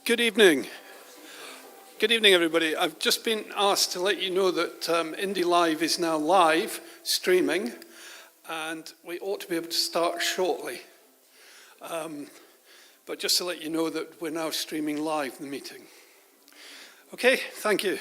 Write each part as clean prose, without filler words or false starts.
Good evening. Good evening, everybody. I've just been asked to let you know that Indie Live is now live streaming, and we ought to be able to start shortly. But just to let you know that we're now streaming live the meeting. Okay, thank you.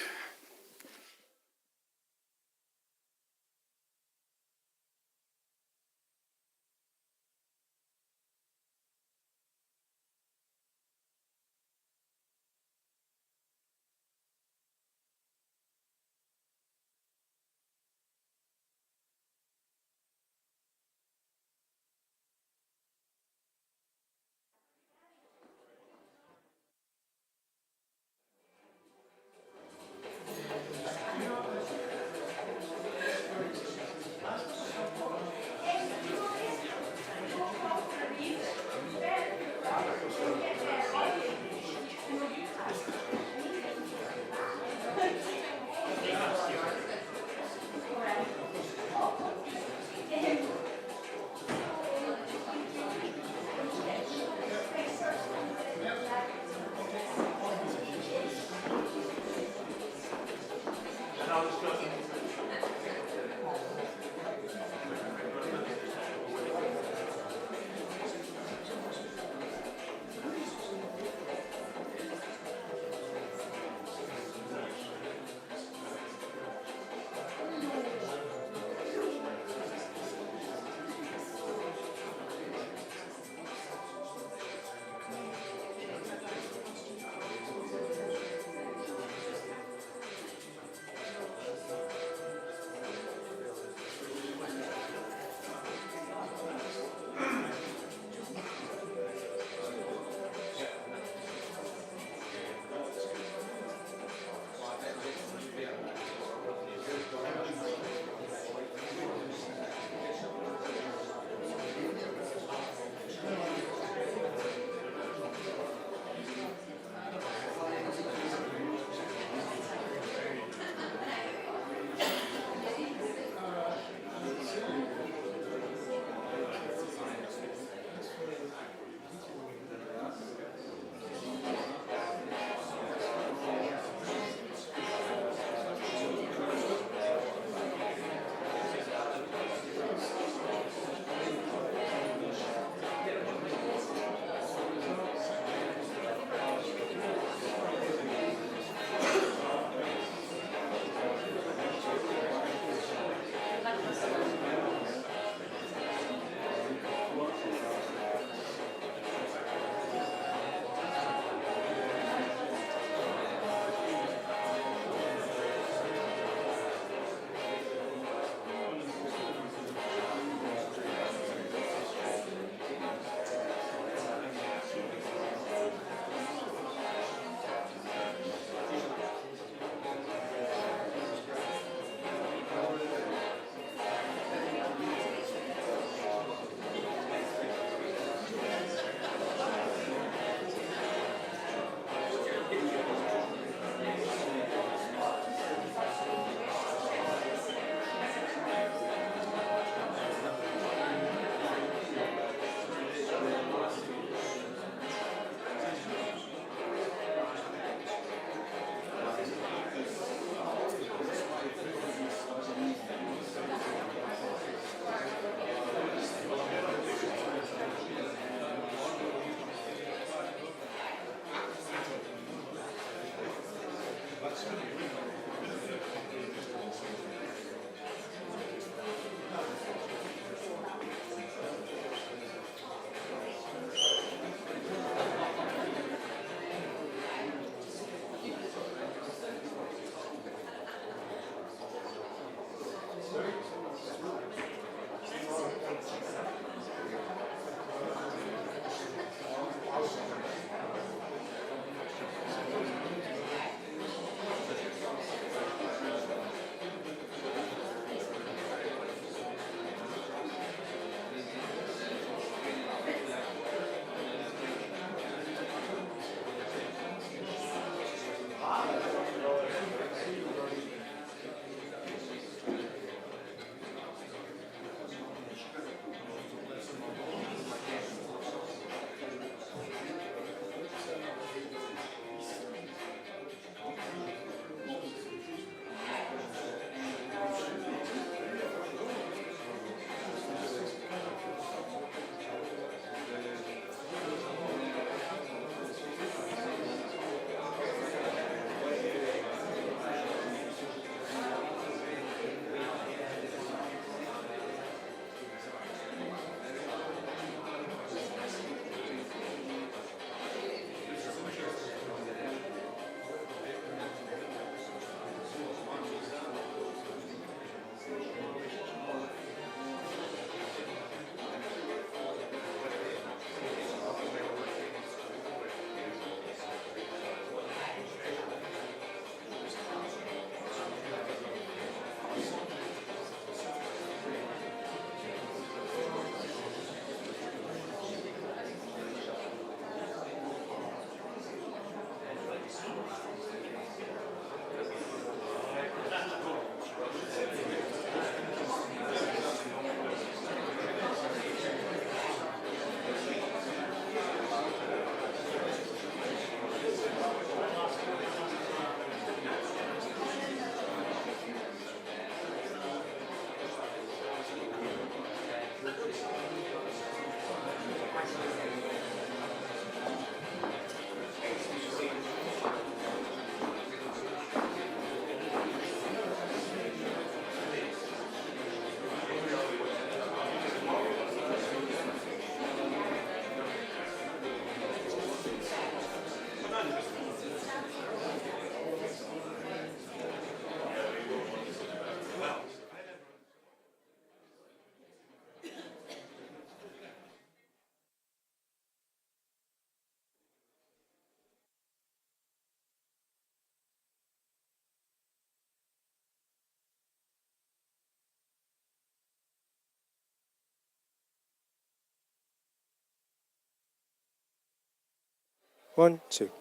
One, two.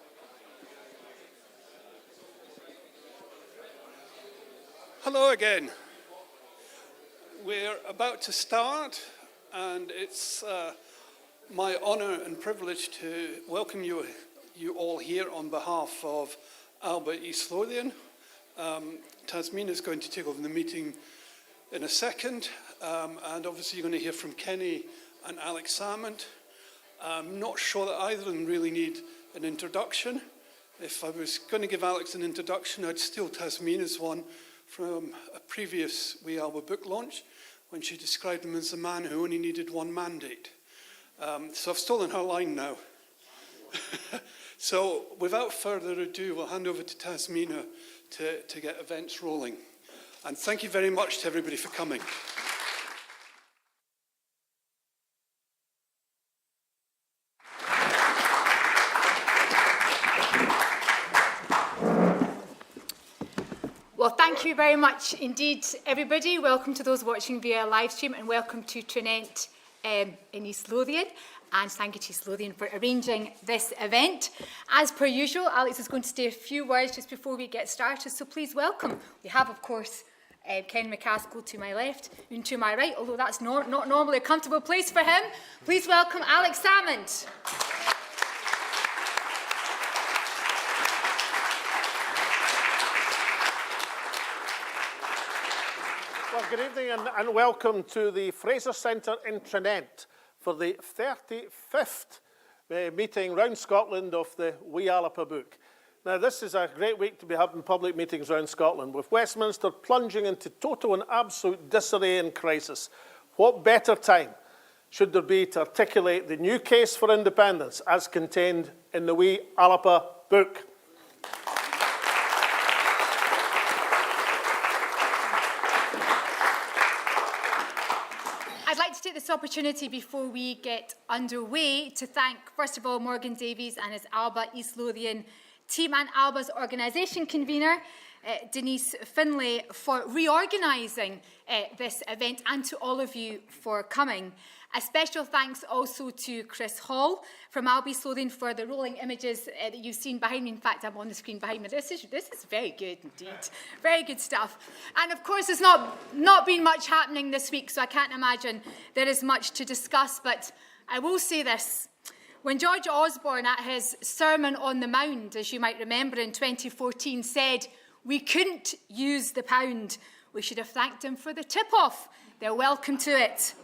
Hello again. We're about to start, and it's my honour and privilege to welcome you all here on behalf of Alba, East Lothian. Tasmina is going to take over the meeting in a second, and obviously you're going to hear from Kenny and Alex Salmond. I'm not sure that either of them really need an introduction. If I was going to give Alex an introduction, I'd steal Tasmina's one from a previous We Alba book launch, when she described him as a man who only needed one mandate. So I've stolen her line now. So without further ado, we'll hand over to Tasmina to get events rolling. And thank you very much to everybody for coming. Well, thank you very much indeed, everybody. Welcome to those watching via live stream, and welcome to Trinent in East Lothian. And thank you to East Lothian for arranging this event. As per usual, Alex is going to say a few words just before we get started, so please welcome. We have, of course, Ken McCaskill to my left and to my right, although that's not normally a comfortable place for him. Please welcome Alex Salmond. Well, good evening and welcome to the Fraser Centre in Trinent for the 35th meeting round Scotland of the We Alba book. Now, this is a great week to be having public meetings around Scotland, with Westminster plunging into total and absolute disarray and crisis. What better time should there be to articulate the new case for independence as contained in the We Alba book? I'd like to take this opportunity before we get underway to thank, first of all, Morgan Davies and his Alba East Lothian team and Alba's organisation convener, Denise Finlay, for reorganising this event, and to all of you for coming. A special thanks also to Chris Hall from Alba East Lothian for the rolling images that you've seen behind me. In fact, I'm on the screen behind me. This is very good indeed. Very good stuff. And of course, there's not been much happening this week, so I can't imagine there is much to discuss, but I will say this. When George Osborne, at his Sermon on the Mount, as you might remember in 2014, said, "We couldn't use the pound," we should have thanked him for the tip-off. They're welcome to it.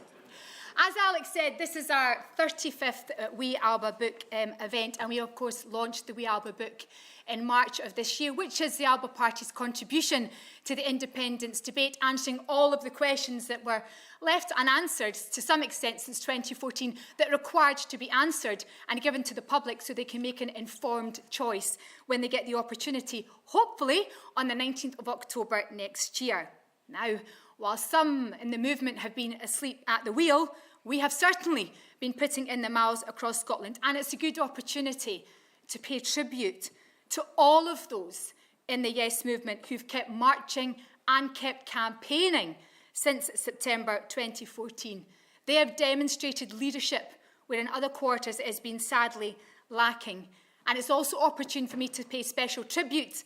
As Alex said, this is our 35th We Alba book event, and we, of course, launched the We Alba book in March of this year, which is the Alba Party's contribution to the independence debate, answering all of the questions that were left unanswered to some extent since 2014 that required to be answered and given to the public so they can make an informed choice when they get the opportunity, hopefully on the 19th of October next year. Now, while some in the movement have been asleep at the wheel, we have certainly been putting in the miles across Scotland, and it's a good opportunity to pay tribute to all of those in the Yes movement who've kept marching and kept campaigning since September 2014. They have demonstrated leadership where in other quarters it has been sadly lacking. And it's also opportune for me to pay special tribute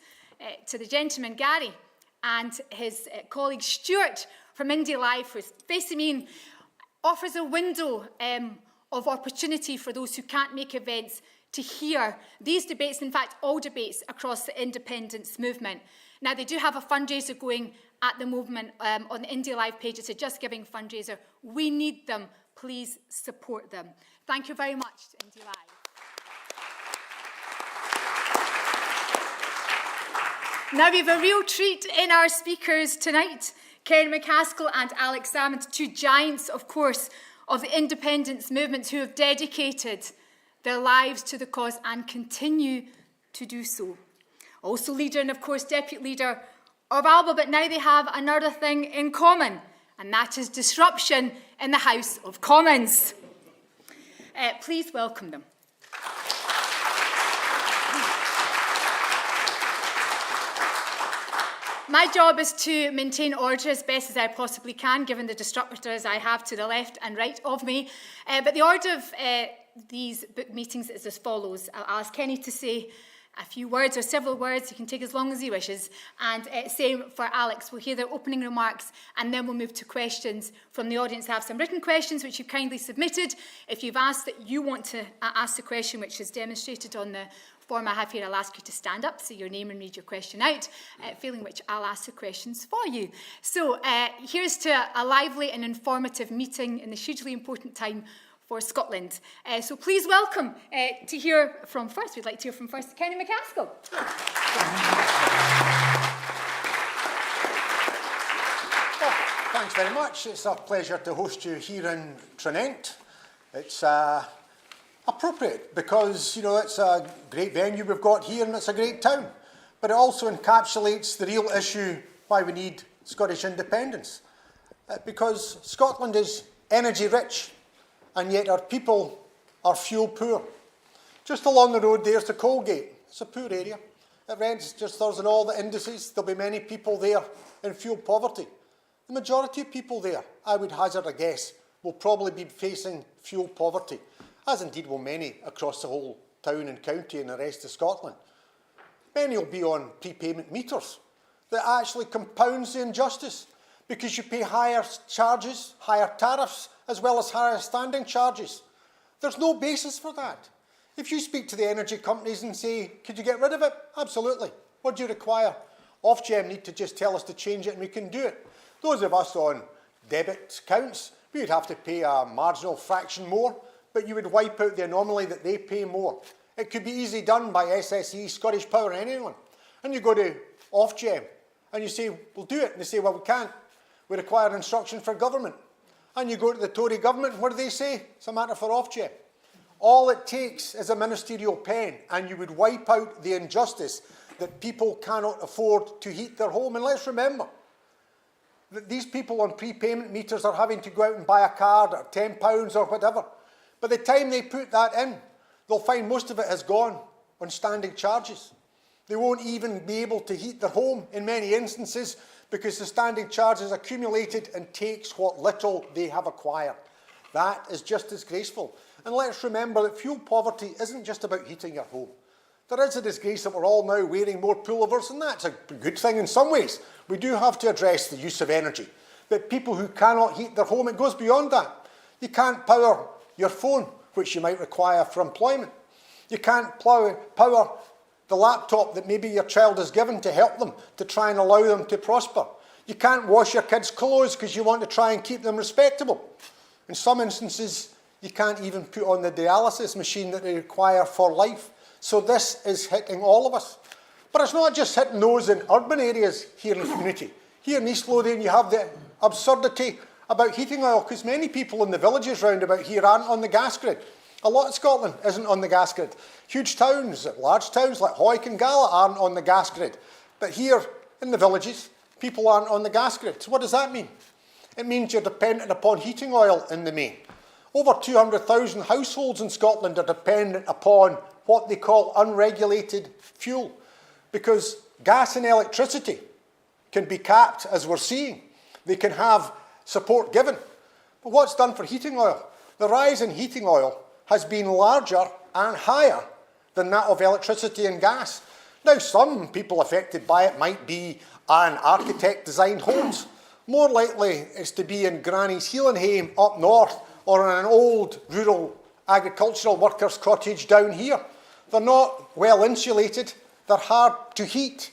to the gentleman, Gary, and his colleague Stuart from Indie Live, who's facing me and offers a window of opportunity for those who can't make events to hear these debates, in fact, all debates across the independence movement. Now, they do have a fundraiser going at the moment on the Indie Live page. It's a Just Giving fundraiser. We need them. Please support them. Thank you very much to Indie Live. Now we have a real treat in our speakers tonight. Ken McCaskill and Alex Salmond, two giants, of course, of the independence movement who have dedicated their lives to the cause and continue to do so. Also leader and, of course, deputy leader of Alba, but now they have another thing in common, and that is disruption in the House of Commons. Please welcome them. My job is to maintain order as best as I possibly can, given the disruptors I have to the left and right of me. But the order of these book meetings is as follows. I'll ask Kenny to say a few words or several words. He can take as long as he wishes. And same for Alex. We'll hear their opening remarks and then we'll move to questions from the audience. I have some written questions which you've kindly submitted. If you've asked that you want to ask the question, which is demonstrated on the form I have here, I'll ask you to stand up, say your name and read your question out, failing which I'll ask the questions for you. So here's to a lively and informative meeting in this hugely important time for Scotland. So please welcome to hear from first. We'd like to hear from first Kenny McCaskill. Well, thanks very much. It's a pleasure to host you here in Trinent. It's appropriate because, you know, it's a great venue we've got here and it's a great town. But it also encapsulates the real issue why we need Scottish independence. Because Scotland is energy rich and yet our people are fuel poor. Just along the road there's the Colgate. It's a poor area. It registers in all the indices. There'll be many people there in fuel poverty. The majority of people there, I would hazard a guess, will probably be facing fuel poverty, as indeed will many across the whole town and county and the rest of Scotland. Many will be on prepayment meters that actually compounds the injustice because you pay higher charges, higher tariffs, as well as higher standing charges. There's no basis for that. If you speak to the energy companies and say, could you get rid of it? Absolutely. What do you require? Ofgem need to just tell us to change it and we can do it. Those of us on debit accounts, we would have to pay a marginal fraction more, but you would wipe out the anomaly that they pay more. It could be easily done by SSE, Scottish Power, anyone. And you go to Ofgem and you say, we'll do it. And they say, well, we can't. We require instruction for government. And you go to the Tory government, and what do they say? It's a matter for Ofgem. All it takes is a ministerial pen, and you would wipe out the injustice that people cannot afford to heat their home. And let's remember that these people on prepayment meters are having to go out and buy a card or £10 or whatever. By the time they put that in, they'll find most of it has gone on standing charges. They won't even be able to heat their home in many instances because the standing charges accumulated and takes what little they have acquired. That is just disgraceful. And let's remember that fuel poverty isn't just about heating your home. There is a disgrace that we're all now wearing more pullovers, and that's a good thing in some ways. We do have to address the use of energy. But people who cannot heat their home, it goes beyond that. You can't power your phone, which you might require for employment. You can't power the laptop that maybe your child is given to help them, to try and allow them to prosper. You can't wash your kids' clothes because you want to try and keep them respectable. In some instances, you can't even put on the dialysis machine that they require for life. So this is hitting all of us. But it's not just hitting those in urban areas here in the community. Here in East Lothian, you have the absurdity about heating oil, because many people in the villages round about here aren't on the gas grid. A lot of Scotland isn't on the gas grid. Huge towns, large towns like Hoyk and Gala aren't on the gas grid. But here in the villages, people aren't on the gas grid. So what does that mean? It means you're dependent upon heating oil in the main. Over 200,000 households in Scotland are dependent upon what they call unregulated fuel, because gas and electricity can be capped, as we're seeing. They can have support given. But what's done for heating oil? The rise in heating oil has been larger and higher than that of electricity and gas. Now, some people affected by it might be an architect-designed homes. More likely it's to be in Granny's Heelanhame up north or in an old rural agricultural worker's cottage down here. They're not well insulated. They're hard to heat.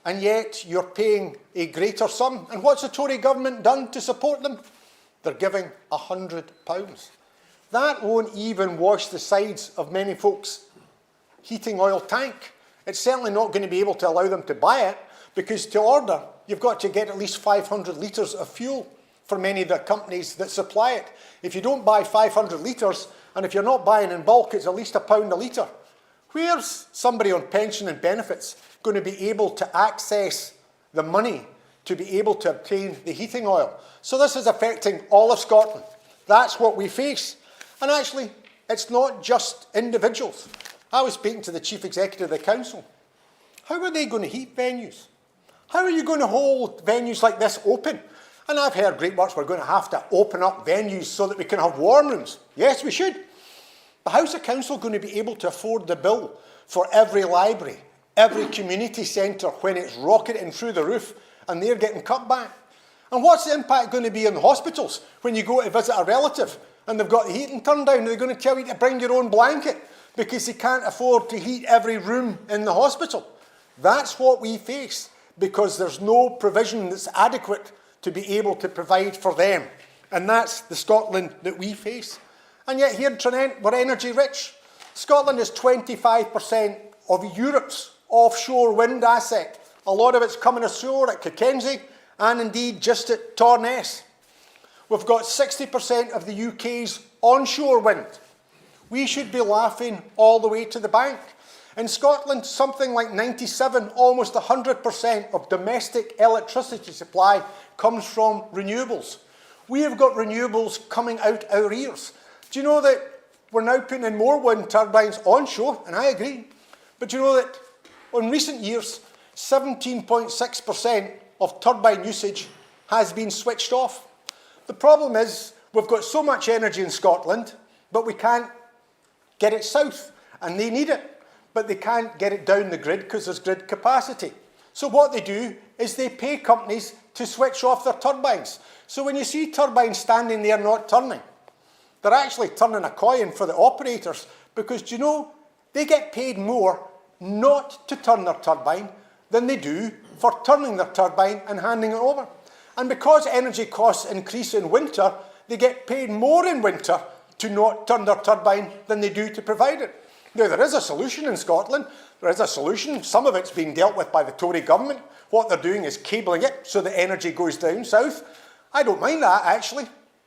And yet you're paying a greater sum. And what's the Tory government done to support them? They're giving £100. That won't even wash the sides of many folks' heating oil tank. It's certainly not going to be able to allow them to buy it, because to order, you've got to get at least 500 litres of fuel for many of the companies that supply it. If you don't buy 500 litres, and if you're not buying in bulk, it's at least £1 a litre. Where's somebody on pension and benefits going to be able to access the money to be able to obtain the heating oil? So this is affecting all of Scotland. That's what we face. And actually, it's not just individuals. I was speaking to the Chief Executive of the Council. How are they going to heat venues? How are you going to hold venues like this open? And I've heard great much we're going to have to open up venues so that we can have warm rooms. Yes, we should. But how's the council going to be able to afford the bill for every library, every community centre when it's rocketing through the roof and they're getting cut back? And what's the impact going to be on the hospitals when you go to visit a relative and they've got the heating turned down? They're going to tell you to bring your own blanket because they can't afford to heat every room in the hospital. That's what we face, because there's no provision that's adequate to be able to provide for them. And that's the Scotland that we face. And yet here in Trinent, we're energy rich. Scotland is 25% of Europe's offshore wind asset. A lot of it's coming ashore at Cockenzie and indeed just at Torness. We've got 60% of the UK's onshore wind. We should be laughing all the way to the bank. In Scotland, something like 97, almost 100% of domestic electricity supply comes from renewables. We have got renewables coming out our ears. Do you know that we're now putting in more wind turbines onshore? And I agree. But do you know that in recent years, 17.6% of turbine usage has been switched off? The problem is we've got so much energy in Scotland, but we can't get it south, and they need it. But they can't get it down the grid because there's grid capacity. So what they do is they pay companies to switch off their turbines. So when you see turbines standing there not turning, they're actually turning a coin for the operators, because do you know, they get paid more not to turn their turbine than they do for turning their turbine and handing it over. And because energy costs increase in winter, they get paid more in winter to not turn their turbine than they do to provide it. Now, there is a solution in Scotland. There is a solution. Some of it's being dealt with by the Tory government. What they're doing is cabling it so the energy goes down south. I don't mind that, actually,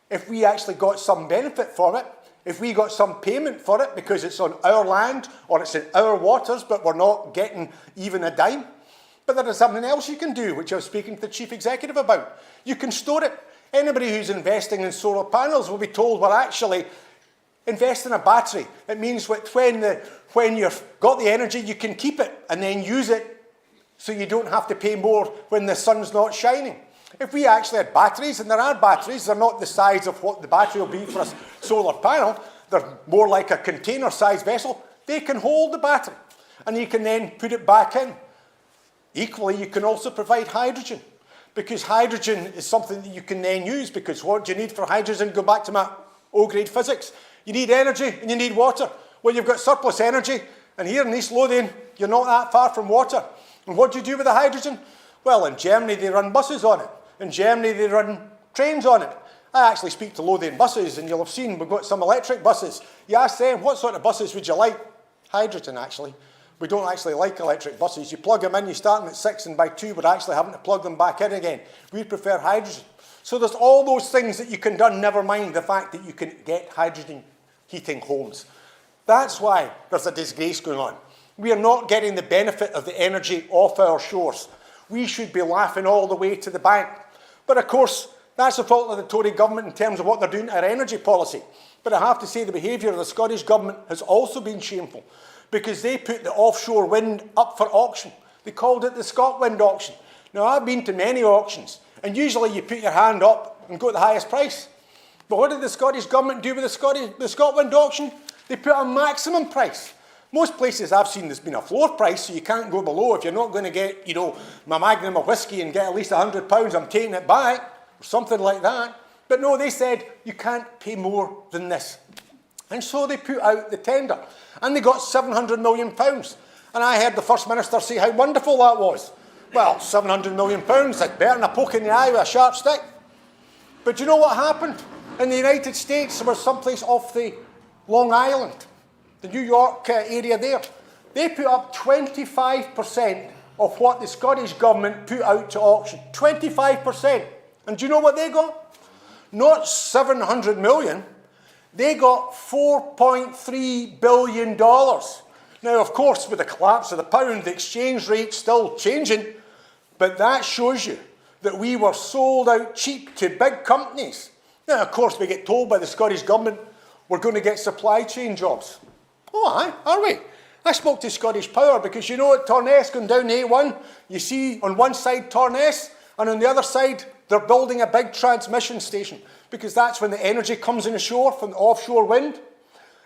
if we actually got some benefit from it, if we got some payment for it because it's on our land or it's in our waters, but we're not getting even a dime. But there is something else you can do, which I was speaking to the Chief Executive about. You can store it. Anybody who's investing in solar panels will be told we're actually invest in a battery. It means when you've got the energy, you can keep it and then use it so you don't have to pay more when the sun's not shining. If we actually had batteries, and there are batteries, they're not the size of what the battery will be for a solar panel, they're more like a container-sized vessel, they can hold the battery and you can then put it back in. Equally, you can also provide hydrogen, because hydrogen is something that you can then use, because what do you need for hydrogen? Go back to my O-grade physics. You need energy and you need water. Well, you've got surplus energy, and here in East Lothian, you're not that far from water. And what do you do with the hydrogen? Well, in Germany, they run buses on it. In Germany, they run trains on it. I actually speak to Lothian buses, and you'll have seen we've got some electric buses. You ask them, what sort of buses would you like? Hydrogen, actually. We don't actually like electric buses. You plug them in, you start them at 6, and by 2, we're actually having to plug them back in again. We prefer hydrogen. So there's all those things that you can do, never mind the fact that you can get hydrogen heating homes. That's why there's a disgrace going on. We are not getting the benefit of the energy off our shores. We should be laughing all the way to the bank. But of course, that's the fault of the Tory government in terms of what they're doing to our energy policy. But I have to say the behaviour of the Scottish government has also been shameful, because they put the offshore wind up for auction. They called it the ScotWind auction. Now, I've been to many auctions, and usually you put your hand up and go to the highest price. But what did the Scottish government do with the ScotWind auction? They put a maximum price. Most places I've seen there's been a floor price, so you can't go below. If you're not going to get, my magnum of whiskey and get at least £100, I'm taking it back, or something like that. But no, they said you can't pay more than this. And so they put out the tender. And they got £700 million. And I heard the First Minister say how wonderful that was. Well, £700 million, that's better than a poke in the eye with a sharp stick. But do you know what happened? In the United States, there was someplace off the Long Island, the New York area there. They put up 25% of what the Scottish Government put out to auction. 25%. And do you know what they got? Not 700 million. They got $4.3 billion. Now, of course, with the collapse of the pound, the exchange rate's still changing, but that shows you that we were sold out cheap to big companies. Now, of course, we get told by the Scottish Government we're going to get supply chain jobs. Oh, aye, are we? I spoke to Scottish Power because you know at Torness going down the A1, you see on one side Torness, and on the other side they're building a big transmission station because that's when the energy comes in ashore from the offshore wind.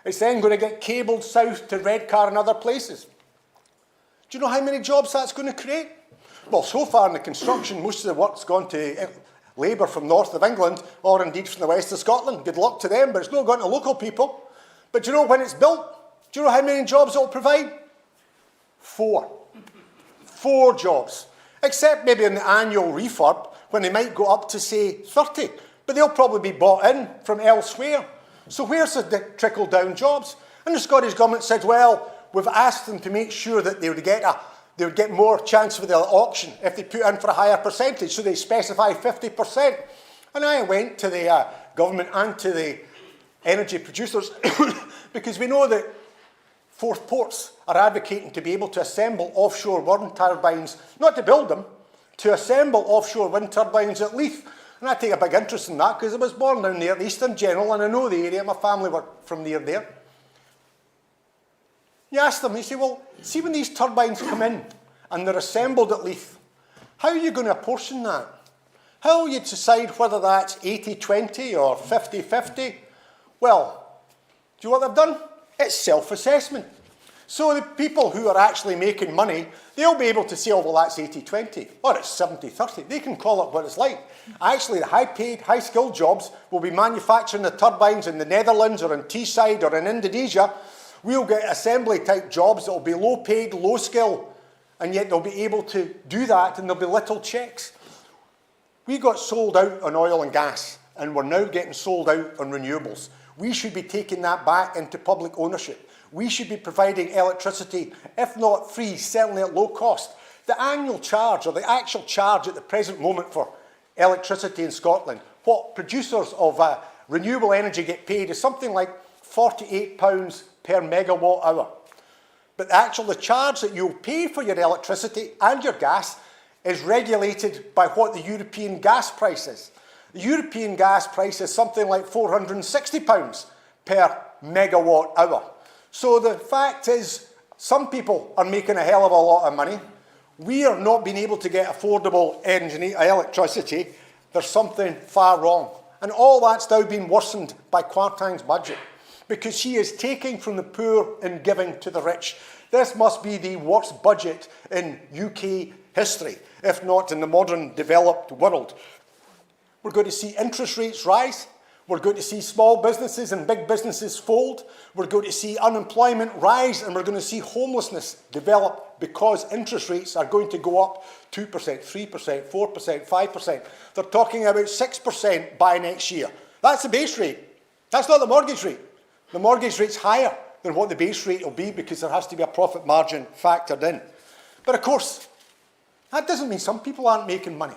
It's then going to get cabled south to Redcar and other places. Do you know how many jobs that's going to create? Well, so far in the construction, most of the work's gone to labour from north of England or indeed from the west of Scotland. Good luck to them, but it's not going to local people. But do you know when it's built? Do you know how many jobs it'll provide? 4. 4 jobs. Except maybe in the annual refurb when they might go up to, say, 30. But they'll probably be bought in from elsewhere. So where's the trickle-down jobs? And the Scottish Government said, well, we've asked them to make sure that they would get more chance for the auction if they put in for a higher percentage. So they specify 50%. And I went to the government and to the energy producers because we know that Forth Ports are advocating to be able to assemble offshore wind turbines, not to build them, to assemble offshore wind turbines at Leith. And I take a big interest in that because I was born down there, the Eastern General, and I know the area. My family were from near there. You ask them, you say, well, see when these turbines come in and they're assembled at Leith, how are you going to apportion that? How will you decide whether that's 80-20 or 50-50? Well, do you know what they've done? It's self-assessment. So the people who are actually making money, they'll be able to say, oh, well, that's 80-20, or it's 70-30. They can call it what it's like. Actually, the high-paid, high-skilled jobs will be manufacturing the turbines in the Netherlands or in Teesside or in Indonesia. We'll get assembly-type jobs that will be low-paid, low-skill, and yet they'll be able to do that and there'll be little checks. We got sold out on oil and gas, and we're now getting sold out on renewables. We should be taking that back into public ownership. We should be providing electricity, if not free, certainly at low cost. The annual charge, or the actual charge at the present moment for electricity in Scotland, what producers of renewable energy get paid is something like £48 per megawatt hour. But the charge that you'll pay for your electricity and your gas is regulated by what the European gas price is. The European gas price is something like £460 per megawatt hour. So the fact is, some people are making a hell of a lot of money. We are not being able to get affordable electricity. There's something far wrong. And all that's now been worsened by Kwarteng's budget, because she is taking from the poor and giving to the rich. This must be the worst budget in UK history, if not in the modern developed world. We're going to see interest rates rise. We're going to see small businesses and big businesses fold. We're going to see unemployment rise, and we're going to see homelessness develop because interest rates are going to go up 2%, 3%, 4%, 5%. They're talking about 6% by next year. That's the base rate. That's not the mortgage rate. The mortgage rate's higher than what the base rate will be because there has to be a profit margin factored in. But of course, that doesn't mean some people aren't making money.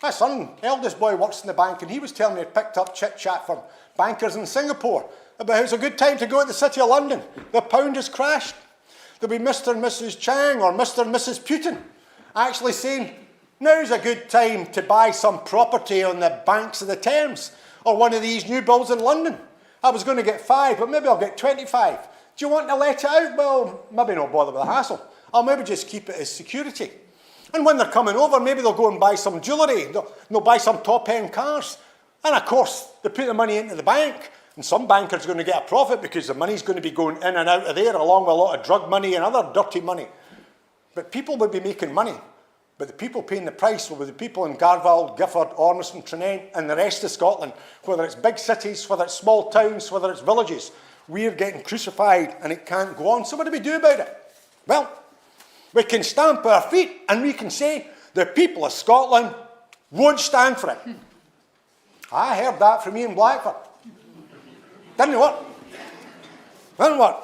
My son, eldest boy, works in the bank, and he was telling me he picked up chit-chat from bankers in Singapore about how it's a good time to go to the City of London. The pound has crashed. There'll be Mr. and Mrs. Chang or Mr. and Mrs. Putin actually saying, now's a good time to buy some property on the banks of the Thames or one of these new builds in London. I was going to get 5, but maybe I'll get 25. Do you want to let it out? Well, maybe not bother with the hassle. I'll maybe just keep it as security. And when they're coming over, maybe they'll go and buy some jewellery. They'll buy some top-end cars. And of course, they put the money into the bank. And some bankers are going to get a profit because the money's going to be going in and out of there, along with a lot of drug money and other dirty money. But people will be making money. But the people paying the price will be the people in Garval, Gifford, Ormiston, Tranent, and the rest of Scotland, whether it's big cities, whether it's small towns, whether it's villages. we're getting crucified and it can't go on. So what do we do about it? Well, we can stamp our feet and we can say the people of Scotland won't stand for it. I heard that from Ian Blackford. Didn't work. Didn't work.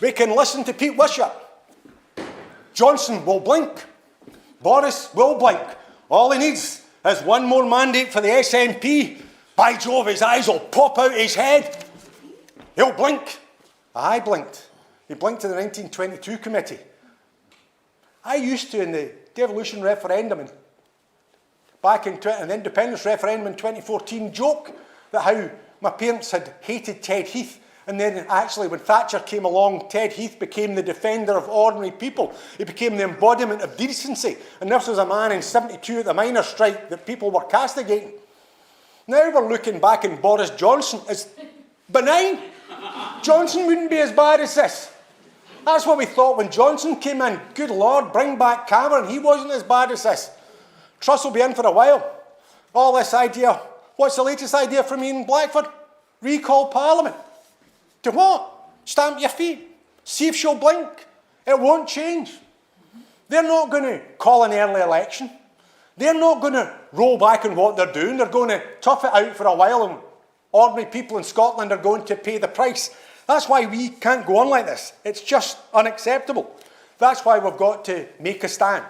We can listen to Pete Wishart. Johnson will blink. Boris will blink. All he needs is one more mandate for the SNP. By Jove, his eyes will pop out his head. He'll blink. I blinked. He blinked to the 1922 committee. I used to, in the devolution referendum, and back in the independence referendum in 2014, joke that how my parents had hated Ted Heath, and then actually when Thatcher came along, Ted Heath became the defender of ordinary people. He became the embodiment of decency. And this was a man in 72 at the miners' strike that people were castigating. Now we're looking back and Boris Johnson is benign. Johnson wouldn't be as bad as this. That's what we thought when Johnson came in. Good Lord, bring back Cameron. He wasn't as bad as this. Truss will be in for a while. All this idea. What's the latest idea from Ian Blackford? Recall Parliament. To what? Stamp your feet. See if she'll blink. It won't change. They're not going to call an early election. They're not going to roll back on what they're doing. They're going to tough it out for a while, and ordinary people in Scotland are going to pay the price. That's why we can't go on like this. It's just unacceptable. That's why we've got to make a stand.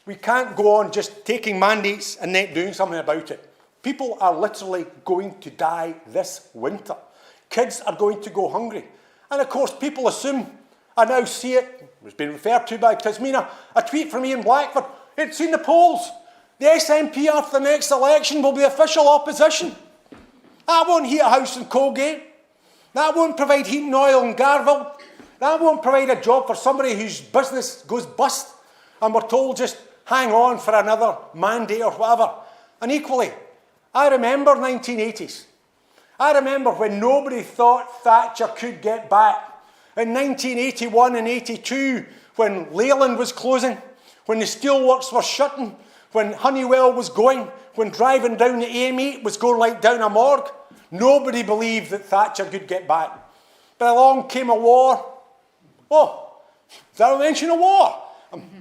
We can't go on just taking mandates and then doing something about it. People are literally going to die this winter. Kids are going to go hungry. And of course, people assume, I now see it was being referred to by Tasmina, a tweet from Ian Blackford. It's in the polls. The SNP after the next election will be official opposition. That won't heat a house in Colgate. That won't provide heat and oil in Garville. That won't provide a job for somebody whose business goes bust and we're told just hang on for another mandate or whatever. And equally, I remember 1980s. I remember when nobody thought Thatcher could get back. In 1981 and 82, when Leyland was closing, when the steelworks were shutting, when Honeywell was going, when driving down the AM8 was going like down a morgue, nobody believed that Thatcher could get back. But along came a war. Oh, is that a mention of war?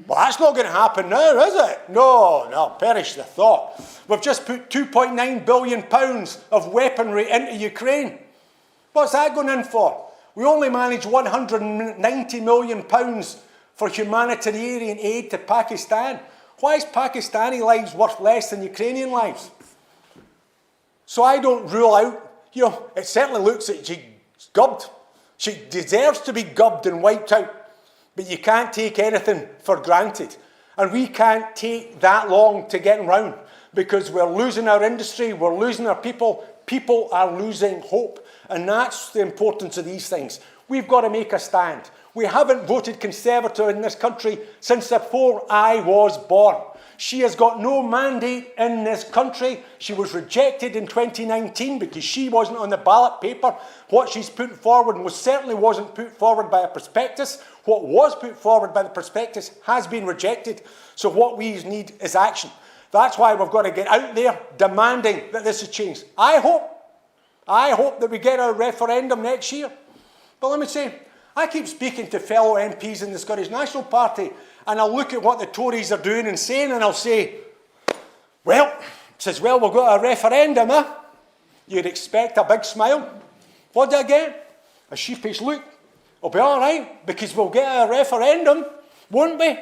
Well, that's not going to happen now, is it? No, perish the thought. We've just put £2.9 billion of weaponry into Ukraine. What's that going in for? We only managed £190 million for humanitarian aid to Pakistan. Why is Pakistani lives worth less than Ukrainian lives? So I don't rule out, it certainly looks like she's gubbed. She deserves to be gubbed and wiped out. But you can't take anything for granted. And we can't take that long to get round because we're losing our industry, we're losing our people, people are losing hope. And that's the importance of these things. We've got to make a stand. We haven't voted Conservative in this country since before I was born. She has got no mandate in this country. She was rejected in 2019 because she wasn't on the ballot paper. What she's put forward certainly wasn't put forward by a prospectus. What was put forward by the prospectus has been rejected. So what we need is action. That's why we've got to get out there demanding that this is changed. I hope that we get our referendum next year. But let me say, I keep speaking to fellow MPs in the Scottish National Party and I'll look at what the Tories are doing and saying and I'll say, well, we've got a referendum, eh? You'd expect a big smile. What do I get? A sheepish look. It'll be all right because we'll get a referendum, won't we?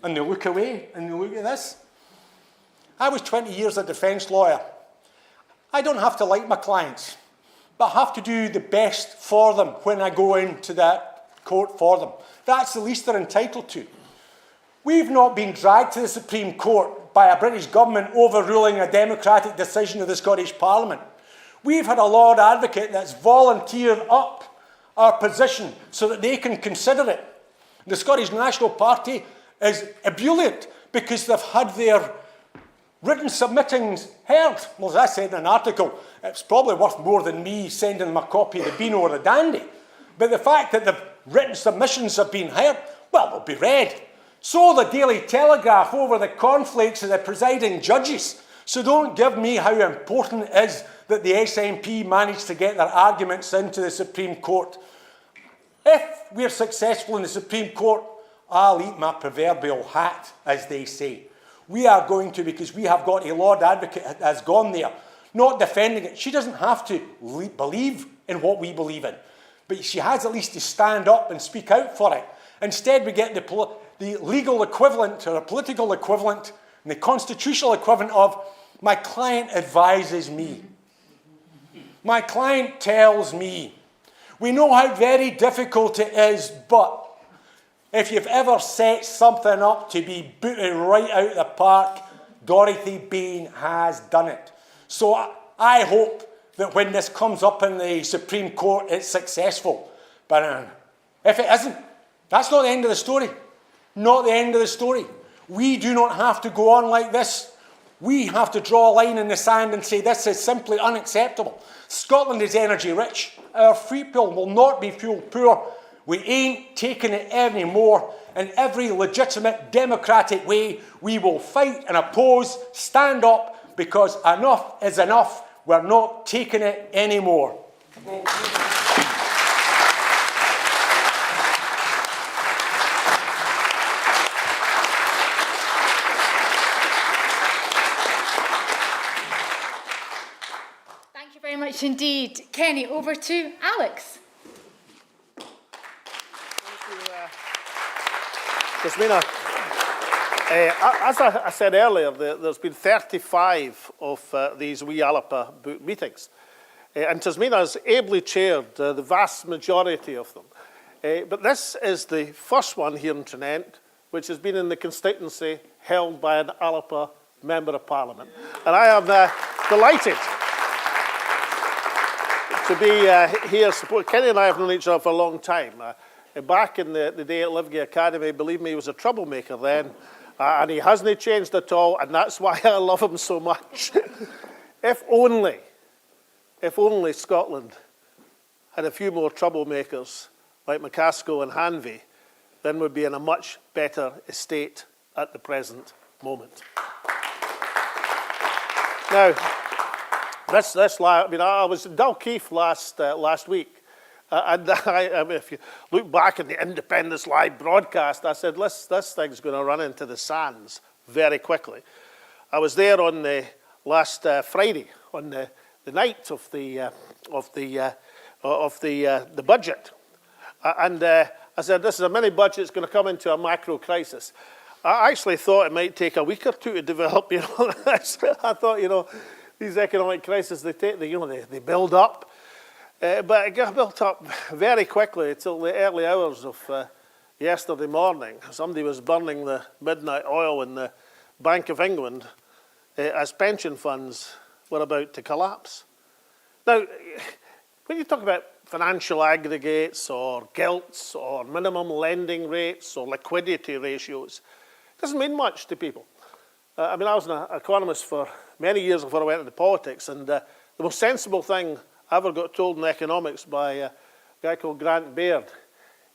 And they look away and they look at this. I was 20 years a defence lawyer. I don't have to like my clients, but I have to do the best for them when I go into that court for them. That's the least they're entitled to. We've not been dragged to the Supreme Court by a British government overruling a democratic decision of the Scottish Parliament. We've had a Lord Advocate that's volunteered up our position so that they can consider it. The Scottish National Party is ebullient because they've had their written submittings heard. Well, as I said in an article, it's probably worth more than me sending them a copy of the Beano or the Dandy. But the fact that the written submissions have been heard, well, they'll be read. So the Daily Telegraph over the cornflakes of the presiding judges. So don't give me how important it is that the SNP managed to get their arguments into the Supreme Court. If we're successful in the Supreme Court, I'll eat my proverbial hat, as they say. We are going to, because we have got a Lord Advocate that has gone there, not defending it. She doesn't have to believe in what we believe in, but she has at least to stand up and speak out for it. Instead, we get the legal equivalent, or a political equivalent, and the constitutional equivalent of, my client advises me. My client tells me. We know how very difficult it is, but if you've ever set something up to be booted right out of the park, Dorothy Bain has done it. So I hope that when this comes up in the Supreme Court, it's successful. But if it isn't, that's not the end of the story. Not the end of the story. We do not have to go on like this. We have to draw a line in the sand and say this is simply unacceptable. Scotland is energy rich. Our free pool will not be fuel poor. We ain't taking it anymore. In every legitimate democratic way, we will fight and oppose, stand up, because enough is enough. We're not taking it anymore. Thank you very much indeed. Kenny, over to Alex. Tasmina, as I said earlier, there's been 35 of these Wee Alba book meetings. And Tasmina has ably chaired the vast majority of them. But this is the first one here in Trinent, which has been in the constituency held by an Alba Member of Parliament. And I am delighted to be here. Kenny and I have known each other for a long time. Back in the day at Livgay Academy, believe me, he was a troublemaker then, and he hasn't changed at all, and that's why I love him so much. If only Scotland had a few more troublemakers like McCaskill and Hanvey, then we'd be in a much better state at the present moment. Now, I was in Dalkeith last week. And if you look back at the Independence Live broadcast, I said, this thing's going to run into the sands very quickly. I was there on the last Friday, on the night of the budget, and I said, this is a mini budget. It's going to come into a macro crisis. I actually thought it might take a week or two to develop. I thought, these economic crises they build up. But it got built up very quickly until the early hours of yesterday morning. Somebody was burning the midnight oil in the Bank of England as pension funds were about to collapse. Now, when you talk about financial aggregates or gilts or minimum lending rates or liquidity ratios, it doesn't mean much to people. I was an economist for many years before I went into politics, and the most sensible thing I ever got told in economics by a guy called Grant Baird.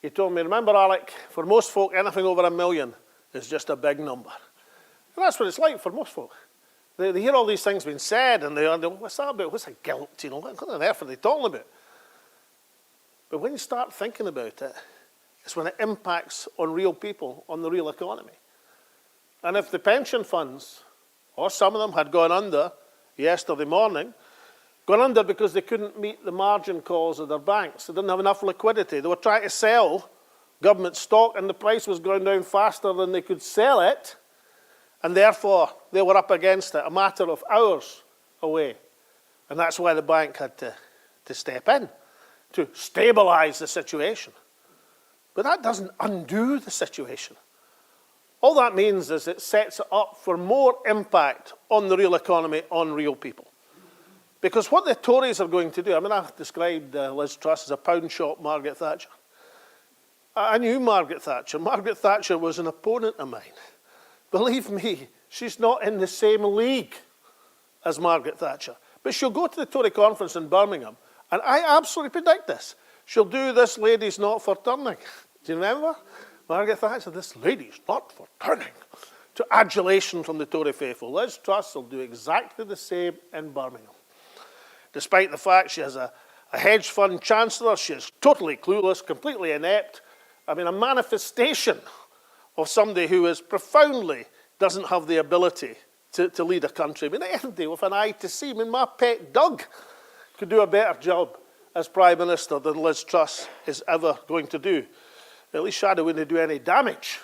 He told me, remember, Alec, for most folk, anything over $1 million is just a big number. And that's what it's like for most folk. They hear all these things being said, and they wonder, what's that about? What's a gilt? What on earth are they talking about? But when you start thinking about it, it's when it impacts on real people, on the real economy. And if the pension funds, or some of them, had gone under yesterday morning, gone under because they couldn't meet the margin calls of their banks. They didn't have enough liquidity. They were trying to sell government stock, and the price was going down faster than they could sell it, and therefore they were up against it a matter of hours away. And that's why the bank had to step in to stabilise the situation. But that doesn't undo the situation. All that means is it sets it up for more impact on the real economy, on real people. Because what the Tories are going to do, I've described Liz Truss as a pound shop Margaret Thatcher. I knew Margaret Thatcher. Margaret Thatcher was an opponent of mine. Believe me, she's not in the same league as Margaret Thatcher. But she'll go to the Tory conference in Birmingham, and I absolutely predict this. She'll do this lady's not for turning. Do you remember? Margaret Thatcher, this lady's not for turning. To adulation from the Tory faithful. Liz Truss will do exactly the same in Birmingham. despite the fact she has a hedge fund chancellor. She is totally clueless, completely inept. I mean, a manifestation of somebody who is profoundly doesn't have the ability to lead a country. I mean, anybody with an eye to see. I mean, my pet Doug could do a better job as Prime Minister than Liz Truss is ever going to do. At least Shadow wouldn't do any damage,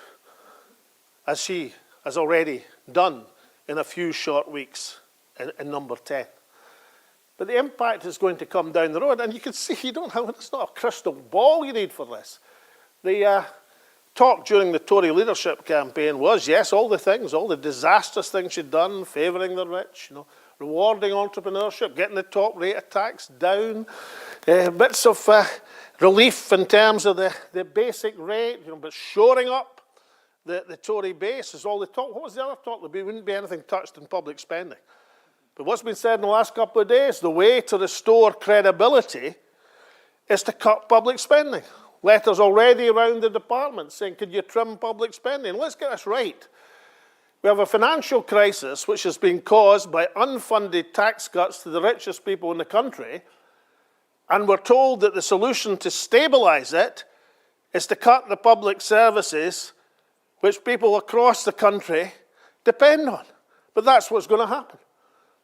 as she has already done in a few short weeks in number 10. But the impact is going to come down the road, and you can see it's not a crystal ball you need for this. The talk during the Tory leadership campaign was, yes, all the things, all the disastrous things she'd done, favouring the rich, rewarding entrepreneurship, getting the top rate of tax down, bits of relief in terms of the basic rate, but shoring up the Tory base is all the talk. What was the other talk? There wouldn't be anything touched in public spending. But what's been said in the last couple of days, the way to restore credibility is to cut public spending. Letters already around the department saying, could you trim public spending? Let's get this right. We have a financial crisis which has been caused by unfunded tax cuts to the richest people in the country, and we're told that the solution to stabilise it is to cut the public services which people across the country depend on. But that's what's going to happen.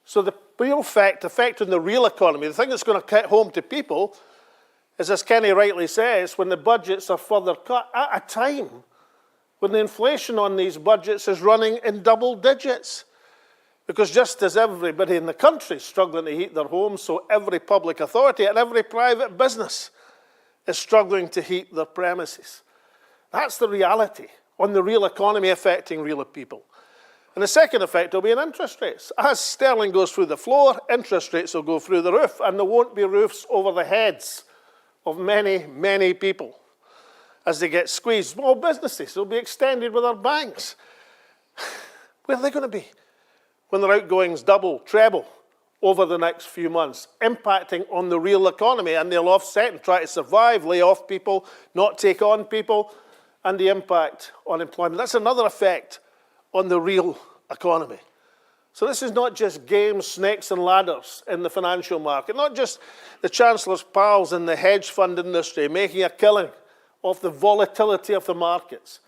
So the real effect on the real economy, the thing that's going to cut home to people is, as Kenny rightly says, when the budgets are further cut at a time when the inflation on these budgets is running in double digits. Because just as everybody in the country is struggling to heat their homes, so every public authority and every private business is struggling to heat their premises. That's the reality on the real economy affecting real people. And the second effect will be in interest rates. As sterling goes through the floor, interest rates will go through the roof, and there won't be roofs over the heads of many, many people as they get squeezed. Small businesses will be extended with our banks. Where are they going to be when their outgoings double, treble over the next few months, impacting on the real economy? And they'll offset and try to survive, lay off people, not take on people, and the impact on employment. That's another effect on the real economy. So this is not just games, snakes and ladders in the financial market, not just the Chancellor's pals in the hedge fund industry making a killing off the volatility of the markets.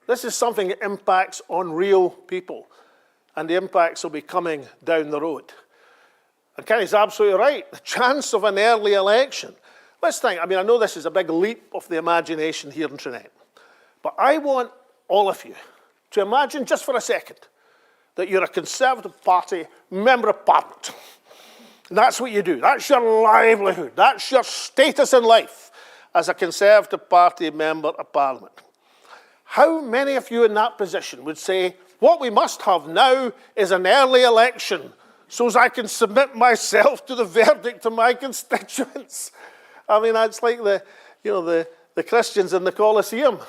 This is something that impacts on real people, and the impacts will be coming down the road. And Kenny's absolutely right. The chance of an early election. Let's think, I know this is a big leap of the imagination here in Trinent, but I want all of you to imagine just for a second that you're a Conservative Party Member of Parliament. And that's what you do. That's your livelihood. That's your status in life as a Conservative Party Member of Parliament. How many of you in that position would say, what we must have now is an early election so as I can submit myself to the verdict of my constituents? It's like the Christians in the Colosseum,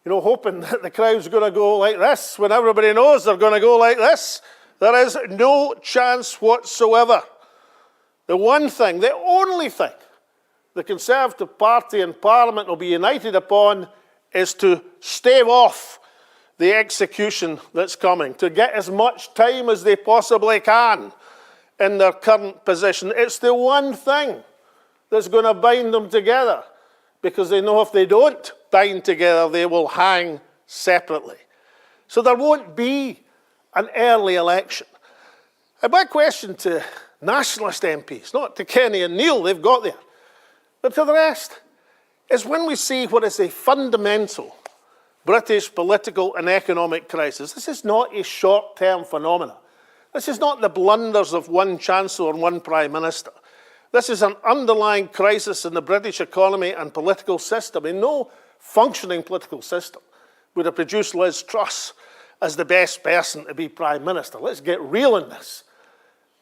hoping that the crowd's going to go like this when everybody knows they're going to go like this. There is no chance whatsoever. The one thing, the only thing the Conservative Party in Parliament will be united upon is to stave off the execution that's coming, to get as much time as they possibly can in their current position. It's the one thing that's going to bind them together, because they know if they don't bind together, they will hang separately. So there won't be an early election. And my question to nationalist MPs, not to Kenny and Neil, they've got there, but to the rest, is when we see what is a fundamental British political and economic crisis, this is not a short-term phenomenon. This is not the blunders of one Chancellor and one Prime Minister. This is an underlying crisis in the British economy and political system. No functioning political system would have produced Liz Truss as the best person to be Prime Minister. Let's get real in this.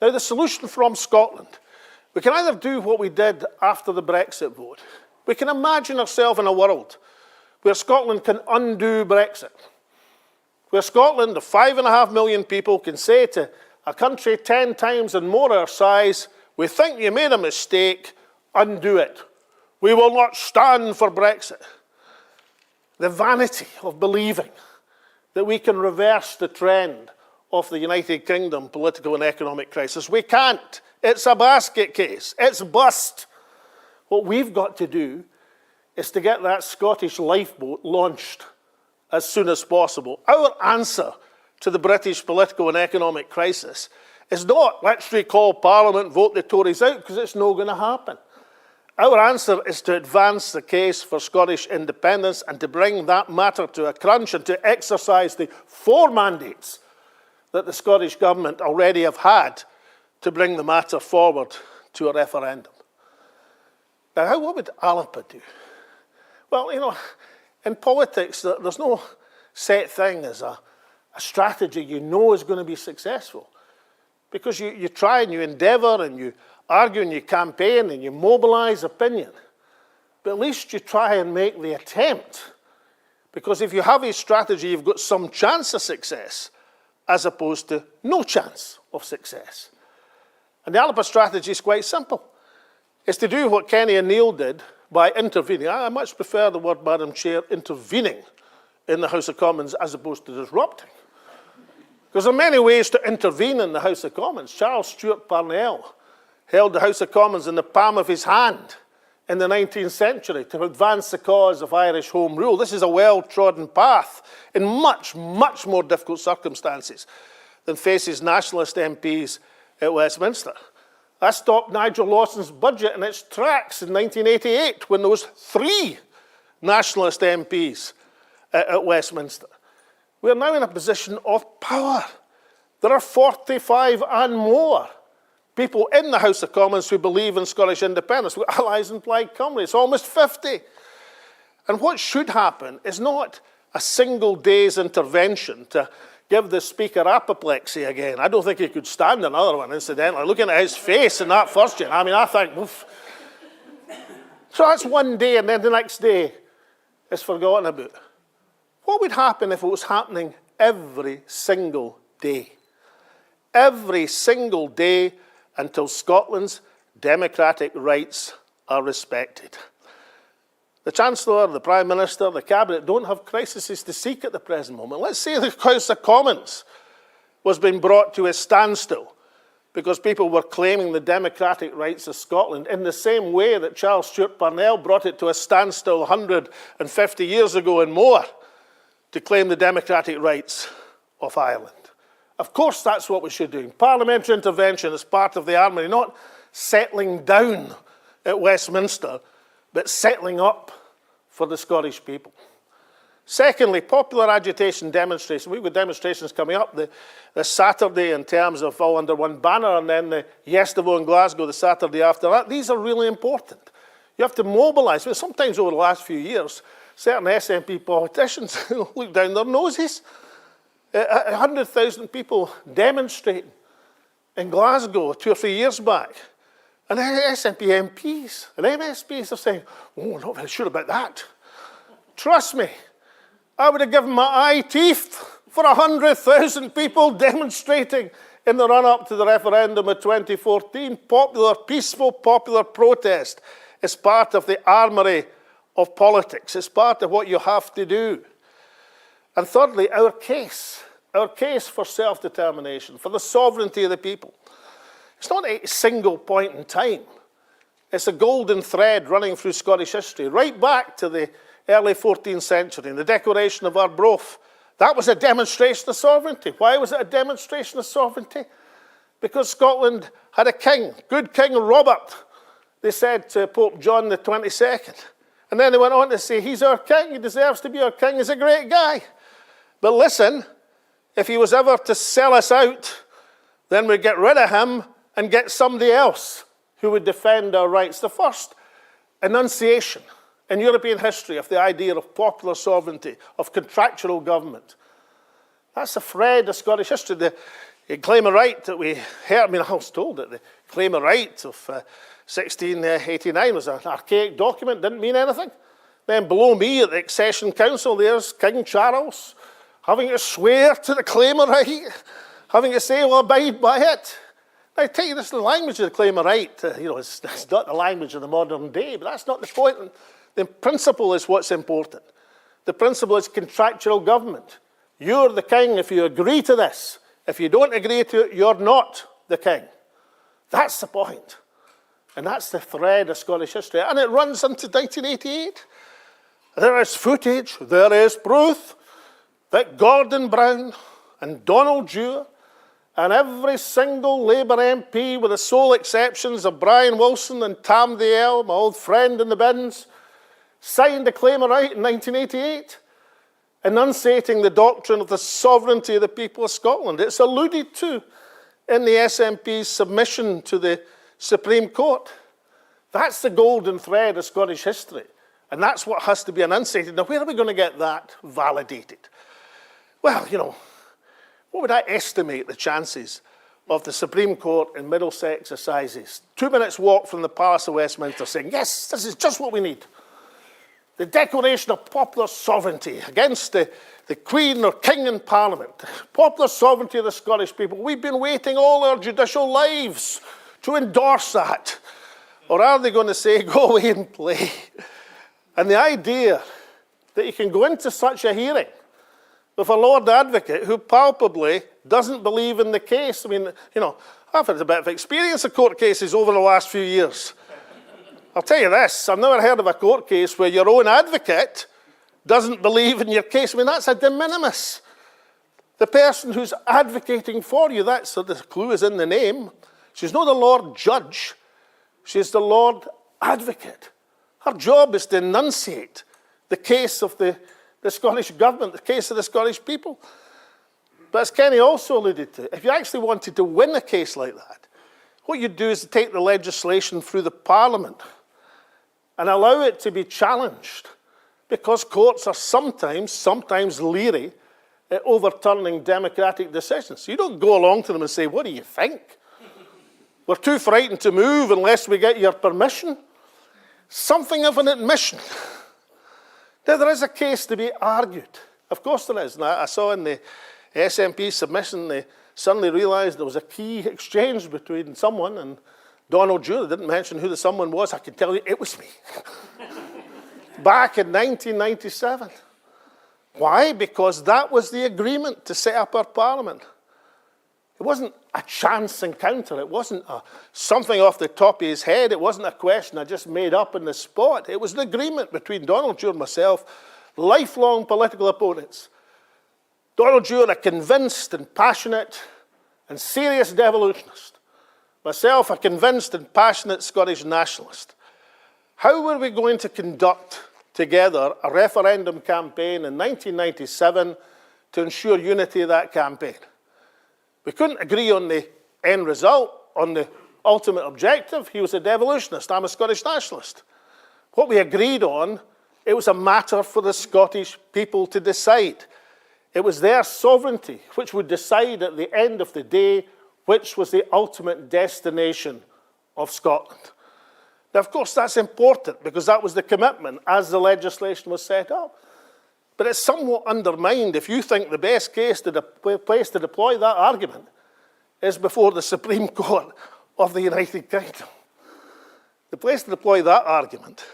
Now, the solution from Scotland, we can either do what we did after the Brexit vote. We can imagine ourselves in a world where Scotland can undo Brexit, where Scotland, the 5.5 million people, can say to a country 10 times and more our size, we think you made a mistake, undo it. We will not stand for Brexit. The vanity of believing that we can reverse the trend of the United Kingdom political and economic crisis. We can't. It's a basket case. It's bust. What we've got to do is to get that Scottish lifeboat launched as soon as possible. Our answer to the British political and economic crisis is not, let's recall Parliament, vote the Tories out, because it's not going to happen. Our answer is to advance the case for Scottish independence and to bring that matter to a crunch and to exercise the 4 mandates that the Scottish Government already have had to bring the matter forward to a referendum. Now, what would Alba do? Well, you know, in politics, there's no set thing as a strategy you know is going to be successful. Because you try and you endeavour and you argue and you campaign and you mobilise opinion. But at least you try and make the attempt. Because if you have a strategy, you've got some chance of success, as opposed to no chance of success. And the Alba strategy is quite simple. It's to do what Kenny and Neil did by intervening. I much prefer the word, Madam Chair, intervening in the House of Commons as opposed to disrupting. Because there are many ways to intervene in the House of Commons. Charles Stewart Parnell held the House of Commons in the palm of his hand in the 19th century to advance the cause of Irish Home Rule. This is a well-trodden path in much, much more difficult circumstances than faces nationalist MPs at Westminster. That stopped Nigel Lawson's budget in its tracks in 1988 when there was 3 nationalist MPs at Westminster. We are now in a position of power. There are 45 and more people in the House of Commons who believe in Scottish independence. We've got allies in Plaid Cymru. It's almost 50. And what should happen is not a single day's intervention to give the Speaker apoplexy again. I don't think he could stand another one, incidentally. Looking at his face in that first year, I mean, I think, oof. So that's one day, and then the next day it's forgotten about. What would happen if it was happening every single day? Every single day until Scotland's democratic rights are respected. The Chancellor, the Prime Minister, the Cabinet don't have crises to seek at the present moment. Let's say the House of Commons was being brought to a standstill because people were claiming the democratic rights of Scotland in the same way that Charles Stewart Parnell brought it to a standstill 150 years ago and more to claim the democratic rights of Ireland. Of course, that's what we should do. Parliamentary intervention is part of the harmony, not settling down at Westminster, but settling up for the Scottish people. Secondly, popular agitation demonstrations. We've got demonstrations coming up this Saturday in terms of all under one banner, and then the Yestivo in Glasgow the Saturday after that. These are really important. You have to mobilise. I mean, sometimes over the last few years, certain SNP politicians look down their noses. 100,000 people demonstrating in Glasgow 2 or 3 years back. And SNP MPs and MSPs are saying, oh, we're not very sure about that. Trust me, I would have given my eye teeth for 100,000 people demonstrating in the run-up to the referendum of 2014. Peaceful popular protest is part of the armoury of politics. It's part of what you have to do. And thirdly, our case for self-determination, for the sovereignty of the people. It's not a single point in time. It's a golden thread running through Scottish history, right back to the early 14th century, in the Declaration of Arbroath. That was a demonstration of sovereignty. Why was it a demonstration of sovereignty? Because Scotland had a king, good King Robert, they said to Pope John the 22nd. And then they went on to say, he's our king, he deserves to be our king, he's a great guy. But listen, if he was ever to sell us out, then we'd get rid of him and get somebody else who would defend our rights. The first enunciation in European history of the idea of popular sovereignty, of contractual government. That's a thread of Scottish history. The claim of right that we heard, I mean, I was told that the claim of right of 1689 was an archaic document, didn't mean anything. Then below me at the Accession Council, there's King Charles having to swear to the claim of right, having to say, well, abide by it. Now, I tell you, this is the language of the claim of right. It's not the language of the modern day, but that's not the point. The principle is what's important. The principle is contractual government. You're the king if you agree to this. If you don't agree to it, you're not the king. That's the point. And that's the thread of Scottish history. And it runs into 1988. There is footage, there is proof that Gordon Brown and Donald Dewar and every single Labour MP, with the sole exceptions of Brian Wilson and Tam Dael, my old friend in the bins, signed a claim of right in 1988, enunciating the doctrine of the sovereignty of the people of Scotland. It's alluded to in the SNP's submission to the Supreme Court. That's the golden thread of Scottish history, and that's what has to be enunciated. Now, where are we going to get that validated? Well, you know, what would I estimate the chances of the Supreme Court in Middlesex Assizes, 2 minutes walk from the Palace of Westminster, saying, yes, this is just what we need. The declaration of popular sovereignty against the Queen or King in Parliament. Popular sovereignty of the Scottish people. We've been waiting all our judicial lives to endorse that. Or are they going to say, go away and play? And the idea that you can go into such a hearing with a Lord Advocate who palpably doesn't believe in the case. I mean, you know, I've had a bit of experience of court cases over the last few years. I'll tell you this, I've never heard of a court case where your own advocate doesn't believe in your case. I mean, that's a de minimis. The person who's advocating for you, that's the clue is in the name. She's not the Lord Judge, she's the Lord Advocate. Her job is to enunciate the case of the Scottish government, the case of the Scottish people. But as Kenny also alluded to, if you actually wanted to win a case like that, what you do is to take the legislation through the Parliament and allow it to be challenged, because courts are sometimes leery at overturning democratic decisions. You don't go along to them and say, what do you think? We're too frightened to move unless we get your permission. Something of an admission. Now, there is a case to be argued. Of course there is. And I saw in the SNP submission, they suddenly realised there was a key exchange between someone and Donald Dewar. They didn't mention who the someone was. I can tell you it was me. Back in 1997. Why? Because that was the agreement to set up our Parliament. It wasn't a chance encounter. It wasn't something off the top of his head. It wasn't a question I just made up on the spot. It was an agreement between Donald Dewar and myself, lifelong political opponents. Donald Dewar, a convinced and passionate and serious devolutionist. Myself, a convinced and passionate Scottish nationalist. How were we going to conduct together a referendum campaign in 1997 to ensure unity of that campaign? We couldn't agree on the end result, on the ultimate objective. He was a devolutionist, I'm a Scottish nationalist. What we agreed on, it was a matter for the Scottish people to decide. It was their sovereignty which would decide at the end of the day which was the ultimate destination of Scotland. Now, of course, that's important because that was the commitment as the legislation was set up. But it's somewhat undermined if you think the best place to deploy that argument is before the Supreme Court of the United Kingdom. The place to deploy that argument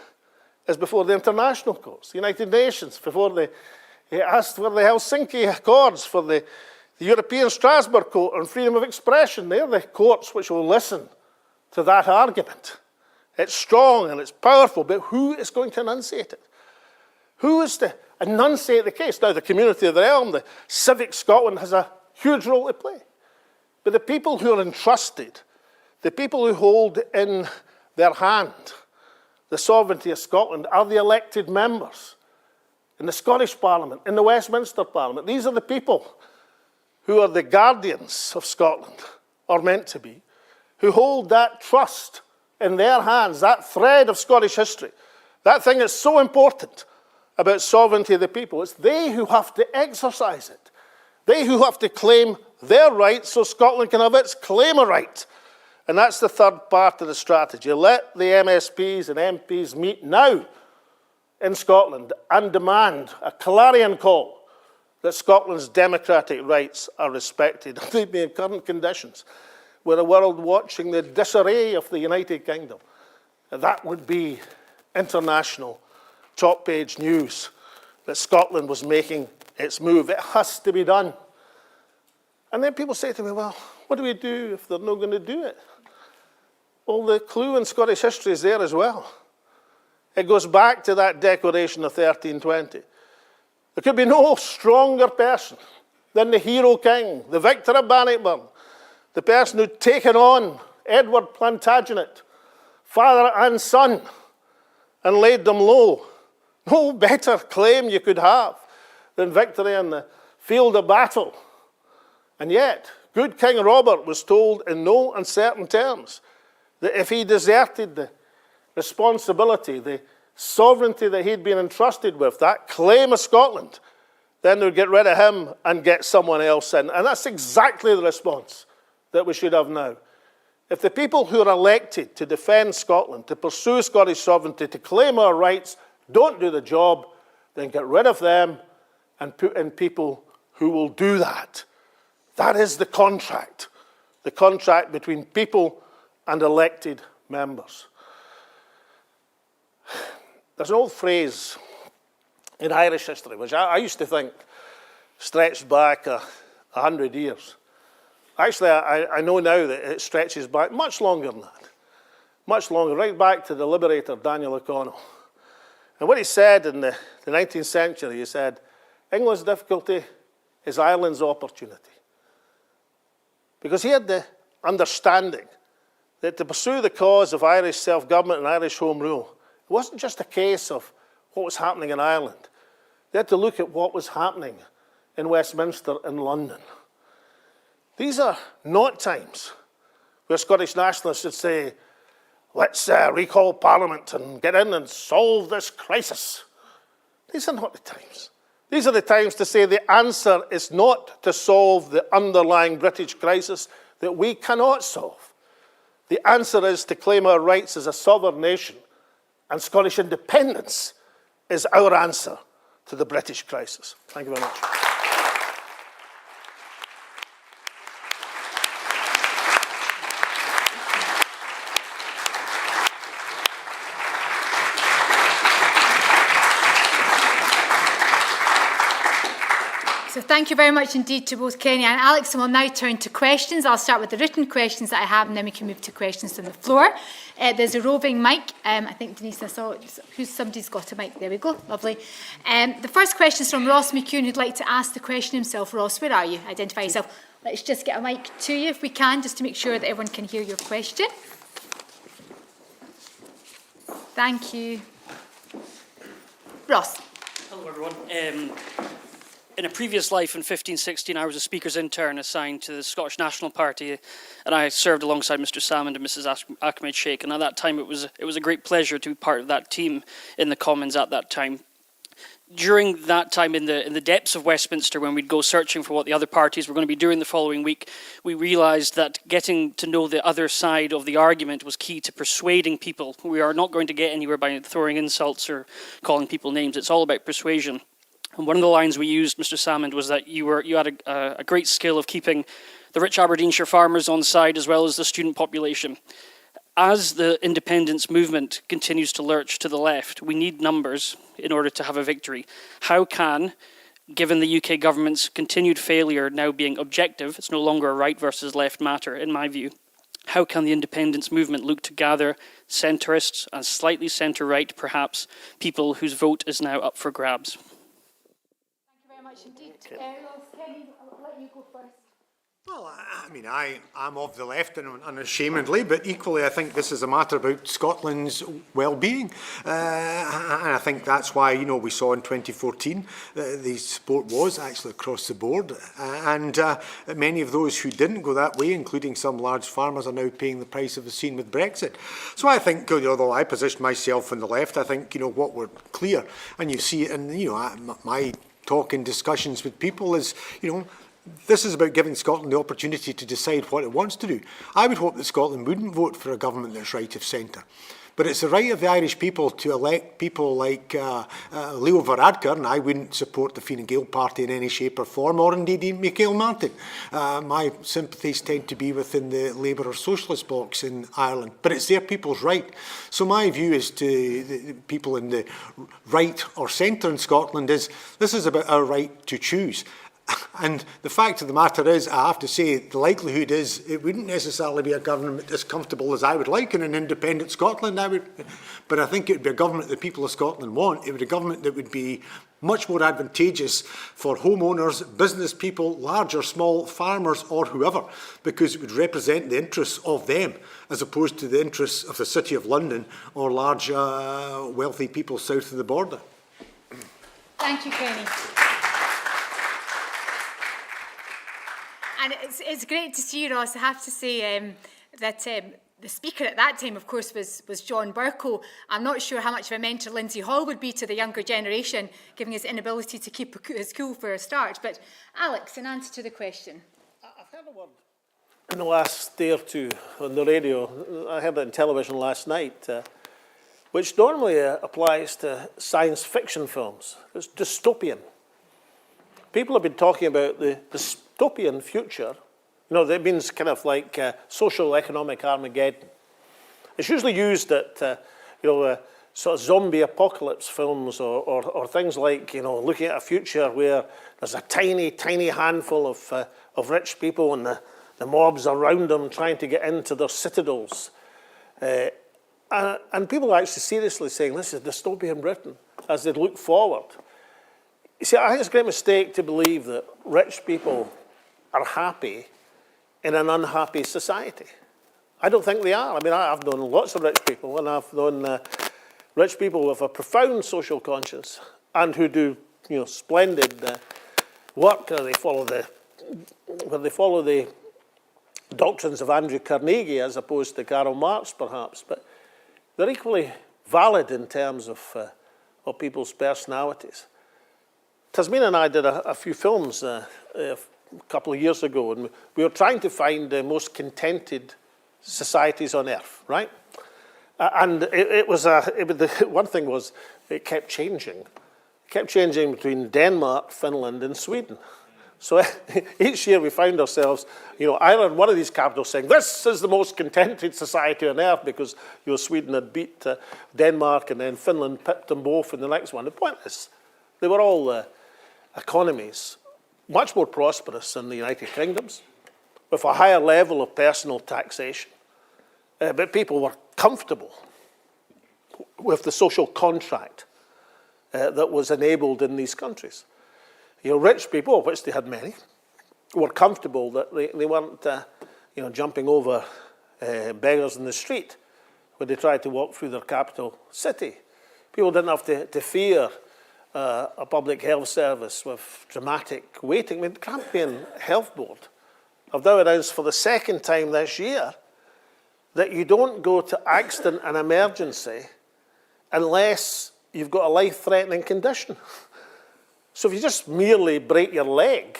is before the international courts, the United Nations, before they asked for the Helsinki Accords, for the European Strasbourg Court on freedom of expression. They're the courts which will listen to that argument. It's strong and it's powerful, but who is going to enunciate it? Who is to enunciate the case? Now, the community of the realm, the civic Scotland has a huge role to play. But the people who are entrusted, the people who hold in their hand the sovereignty of Scotland are the elected members in the Scottish Parliament, in the Westminster Parliament. These are the people who are the guardians of Scotland, or meant to be, who hold that trust in their hands, that thread of Scottish history, that thing that's so important about sovereignty of the people. It's they who have to exercise it. They who have to claim their rights so Scotland can have its claim of right. And that's the third part of the strategy. Let the MSPs and MPs meet now in Scotland and demand a clarion call that Scotland's democratic rights are respected. They'd be in current conditions with a world watching the disarray of the United Kingdom. That would be international top-page news that Scotland was making its move. It has to be done. And then people say to me, well, what do we do if they're not going to do it? Well, the clue in Scottish history is there as well. It goes back to that declaration of 1320. There could be no stronger person than the hero king, the victor of Bannockburn, the person who'd taken on Edward Plantagenet, father and son, and laid them low. No better claim you could have than victory in the field of battle. And yet, good King Robert was told in no uncertain terms that if he deserted the responsibility, the sovereignty that he'd been entrusted with, that claim of Scotland, then they'd get rid of him and get someone else in. And that's exactly the response that we should have now. If the people who are elected to defend Scotland, to pursue Scottish sovereignty, to claim our rights, don't do the job, then get rid of them and put in people who will do that. That is the contract between people and elected members. There's an old phrase in Irish history, which I used to think stretched back 100 years. Actually, I know now that it stretches back much longer than that. Much longer, right back to the liberator Daniel O'Connell. And what he said in the 19th century, he said, England's difficulty is Ireland's opportunity. Because he had the understanding that to pursue the cause of Irish self-government and Irish home rule, it wasn't just a case of what was happening in Ireland. They had to look at what was happening in Westminster and London. These are not times where Scottish nationalists should say, let's recall Parliament and get in and solve this crisis. These are not the times. These are the times to say the answer is not to solve the underlying British crisis that we cannot solve. The answer is to claim our rights as a sovereign nation, and Scottish independence is our answer to the British crisis. Thank you very much. So thank you very much indeed to both Kenny and Alex, and we'll now turn to questions. I'll start with the written questions that I have, and then we can move to questions from the floor. There's a roving mic. I think, Denise, I saw somebody's got a mic. There we go. Lovely. The first question is from Ross McCune, who'd like to ask the question himself. Ross, where are you? Identify yourself. Let's just get a mic to you if we can, just to make sure that everyone can hear your question. Thank you. Ross. Hello, everyone. In a previous life in 1516, I was a Speaker's intern assigned to the Scottish National Party, and I served alongside Mr. Salmond and Mrs. Ahmed Sheikh. And at that time, it was a great pleasure to be part of that team in the Commons at that time. During that time, in the depths of Westminster, when we'd go searching for what the other parties were going to be doing the following week, we realised that getting to know the other side of the argument was key to persuading people. We are not going to get anywhere by throwing insults or calling people names. It's all about persuasion. And one of the lines we used, Mr. Salmond, was that you had a great skill of keeping the rich Aberdeenshire farmers on side as well as the student population. As the independence movement continues to lurch to the left, we need numbers in order to have a victory. How can, given the UK government's continued failure now being objective, it's no longer a right versus left matter, in my view, how can the independence movement look to gather centrists and slightly centre-right, perhaps, people whose vote is now up for grabs? Indeed. Kenny, I'll let you go first. Well, I mean, I'm of the left and unashamedly, but equally I think this is a matter about Scotland's well-being. And I think that's why, we saw in 2014 the support was actually across the board. And many of those who didn't go that way, including some large farmers, are now paying the price of the scene with Brexit. So I think, although I position myself on the left, I think, what we're clear, and you see it in, my talk in discussions with people is, this is about giving Scotland the opportunity to decide what it wants to do. I would hope that Scotland wouldn't vote for a government that's right of centre. But it's the right of the Irish people to elect people like Leo Varadkar, and I wouldn't support the Fine Gael party in any shape or form, or indeed Michael Martin. My sympathies tend to be within the Labour or Socialist blocs in Ireland, but it's their people's right. So my view is to the people in the right or centre in Scotland is this is about our right to choose. And the fact of the matter is, I have to say, the likelihood is it wouldn't necessarily be a government as comfortable as I would like in an independent Scotland. But I think it would be a government the people of Scotland want. It would be a government that would be much more advantageous for homeowners, business people, large or small, farmers or whoever, because it would represent the interests of them as opposed to the interests of the City of London or large wealthy people south of the border. Thank you, Kenny. And it's great to see you, Ross. I have to say that the speaker at that time, of course, was John Bercow. I'm not sure how much of a mentor Lindsay Hall would be to the younger generation, given his inability to keep his cool for a start. But Alex, in answer to the question. I've heard a word in the last day or two on the radio. I heard it on television last night, which normally applies to science fiction films. It's dystopian. People have been talking about the dystopian future. You know, that means kind of like social economic Armageddon. It's usually used at, sort of zombie apocalypse films or things like, looking at a future where there's a tiny, tiny handful of rich people and the mobs around them trying to get into their citadels. And people are actually seriously saying this is dystopian Britain as they look forward. You see, I think it's a great mistake to believe that rich people are happy in an unhappy society. I don't think they are. I mean, I've known lots of rich people, and I've known rich people with a profound social conscience and who do, splendid work. They follow the doctrines of Andrew Carnegie as opposed to Karl Marx, perhaps. But they're equally valid in terms of people's personalities. Tasmina and I did a few films a couple of years ago, and we were trying to find the most contented societies on earth, right? And one thing was it kept changing. It kept changing between Denmark, Finland, and Sweden. So each year we found ourselves, either in one of these capitals saying, this is the most contented society on earth because, Sweden had beat Denmark and then Finland pipped them both in the next one. The point is, they were all economies much more prosperous than the United Kingdom's, with a higher level of personal taxation. But people were comfortable with the social contract that was enabled in these countries. Rich people, of which they had many, were comfortable that they weren't, jumping over beggars in the street when they tried to walk through their capital city. People didn't have to fear a public health service with dramatic waiting. I mean, the Grampian Health Board have now announced for the second time this year that you don't go to accident and emergency unless you've got a life-threatening condition. So if you just merely break your leg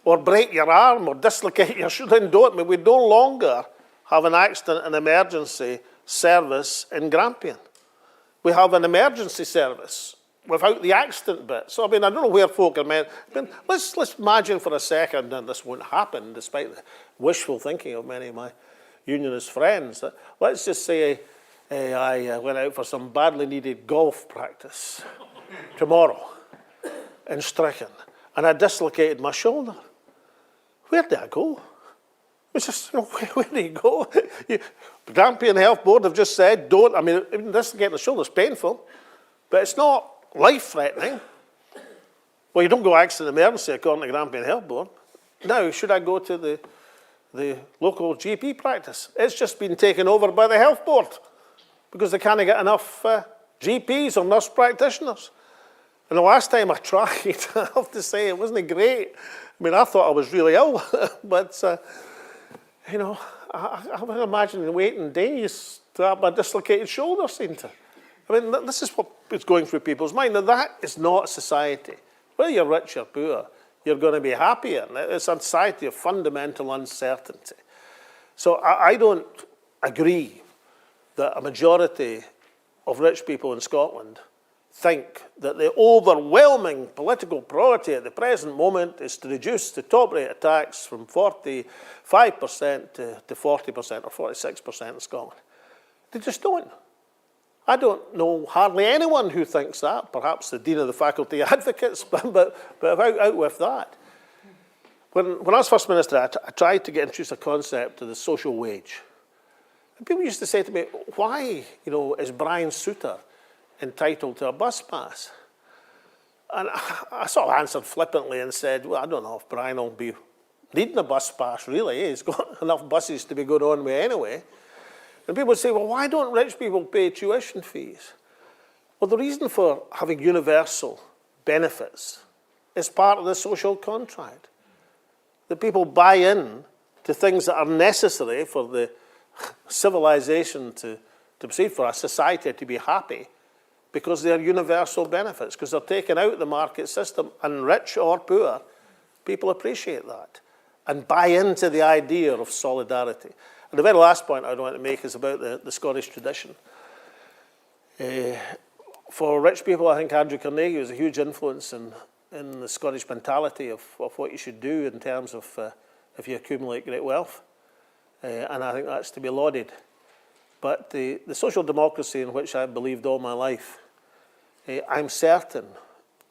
or break your arm or dislocate your shoulder, then don't. I mean, we no longer have an accident and emergency service in Grampian. We have an emergency service without the accident bit. So, I don't know where folk are meant. Let's imagine for a second, and this won't happen despite the wishful thinking of many of my unionist friends. Let's just say I went out for some badly needed golf practice tomorrow in Strichen, and I dislocated my shoulder. Where do I go? It's just, where do you go? The Grampian Health Board have just said, don't. Even dislocating the shoulder is painful, but it's not life-threatening. Well, you don't go accident emergency according to the Grampian Health Board. Now, should I go to the local GP practice? It's just been taken over by the Health Board because they can't get enough GPs or nurse practitioners. And the last time I tried, I have to say, it wasn't great. I thought I was really ill, but, I would imagine waiting days to have my dislocated shoulder seen to. This is what is going through people's mind. Now, that is not a society. Whether you're rich or poor, you're going to be happier. It's a society of fundamental uncertainty. So I don't agree that a majority of rich people in Scotland think that the overwhelming political priority at the present moment is to reduce the top rate of tax from 45% to 40% or 46% in Scotland. They just don't. I don't know hardly anyone who thinks that, perhaps the Dean of the Faculty Advocates, but out with that. When I was First Minister, I tried to introduce a concept of the social wage. And people used to say to me, why, is Brian Souter entitled to a bus pass? And I sort of answered flippantly and said, well, I don't know if Brian will be needing a bus pass, really. He's got enough buses to be going on with anyway. And people would say, well, why don't rich people pay tuition fees? Well, the reason for having universal benefits is part of the social contract. That people buy in to things that are necessary for the civilization to proceed, for a society to be happy, because they're universal benefits, because they're taken out of the market system, and rich or poor, people appreciate that and buy into the idea of solidarity. And the very last point I'd want to make is about the Scottish tradition. For rich people, I think Andrew Carnegie was a huge influence in the Scottish mentality of what you should do in terms of if you accumulate great wealth. And I think that's to be lauded. But the social democracy in which I believed all my life, I'm certain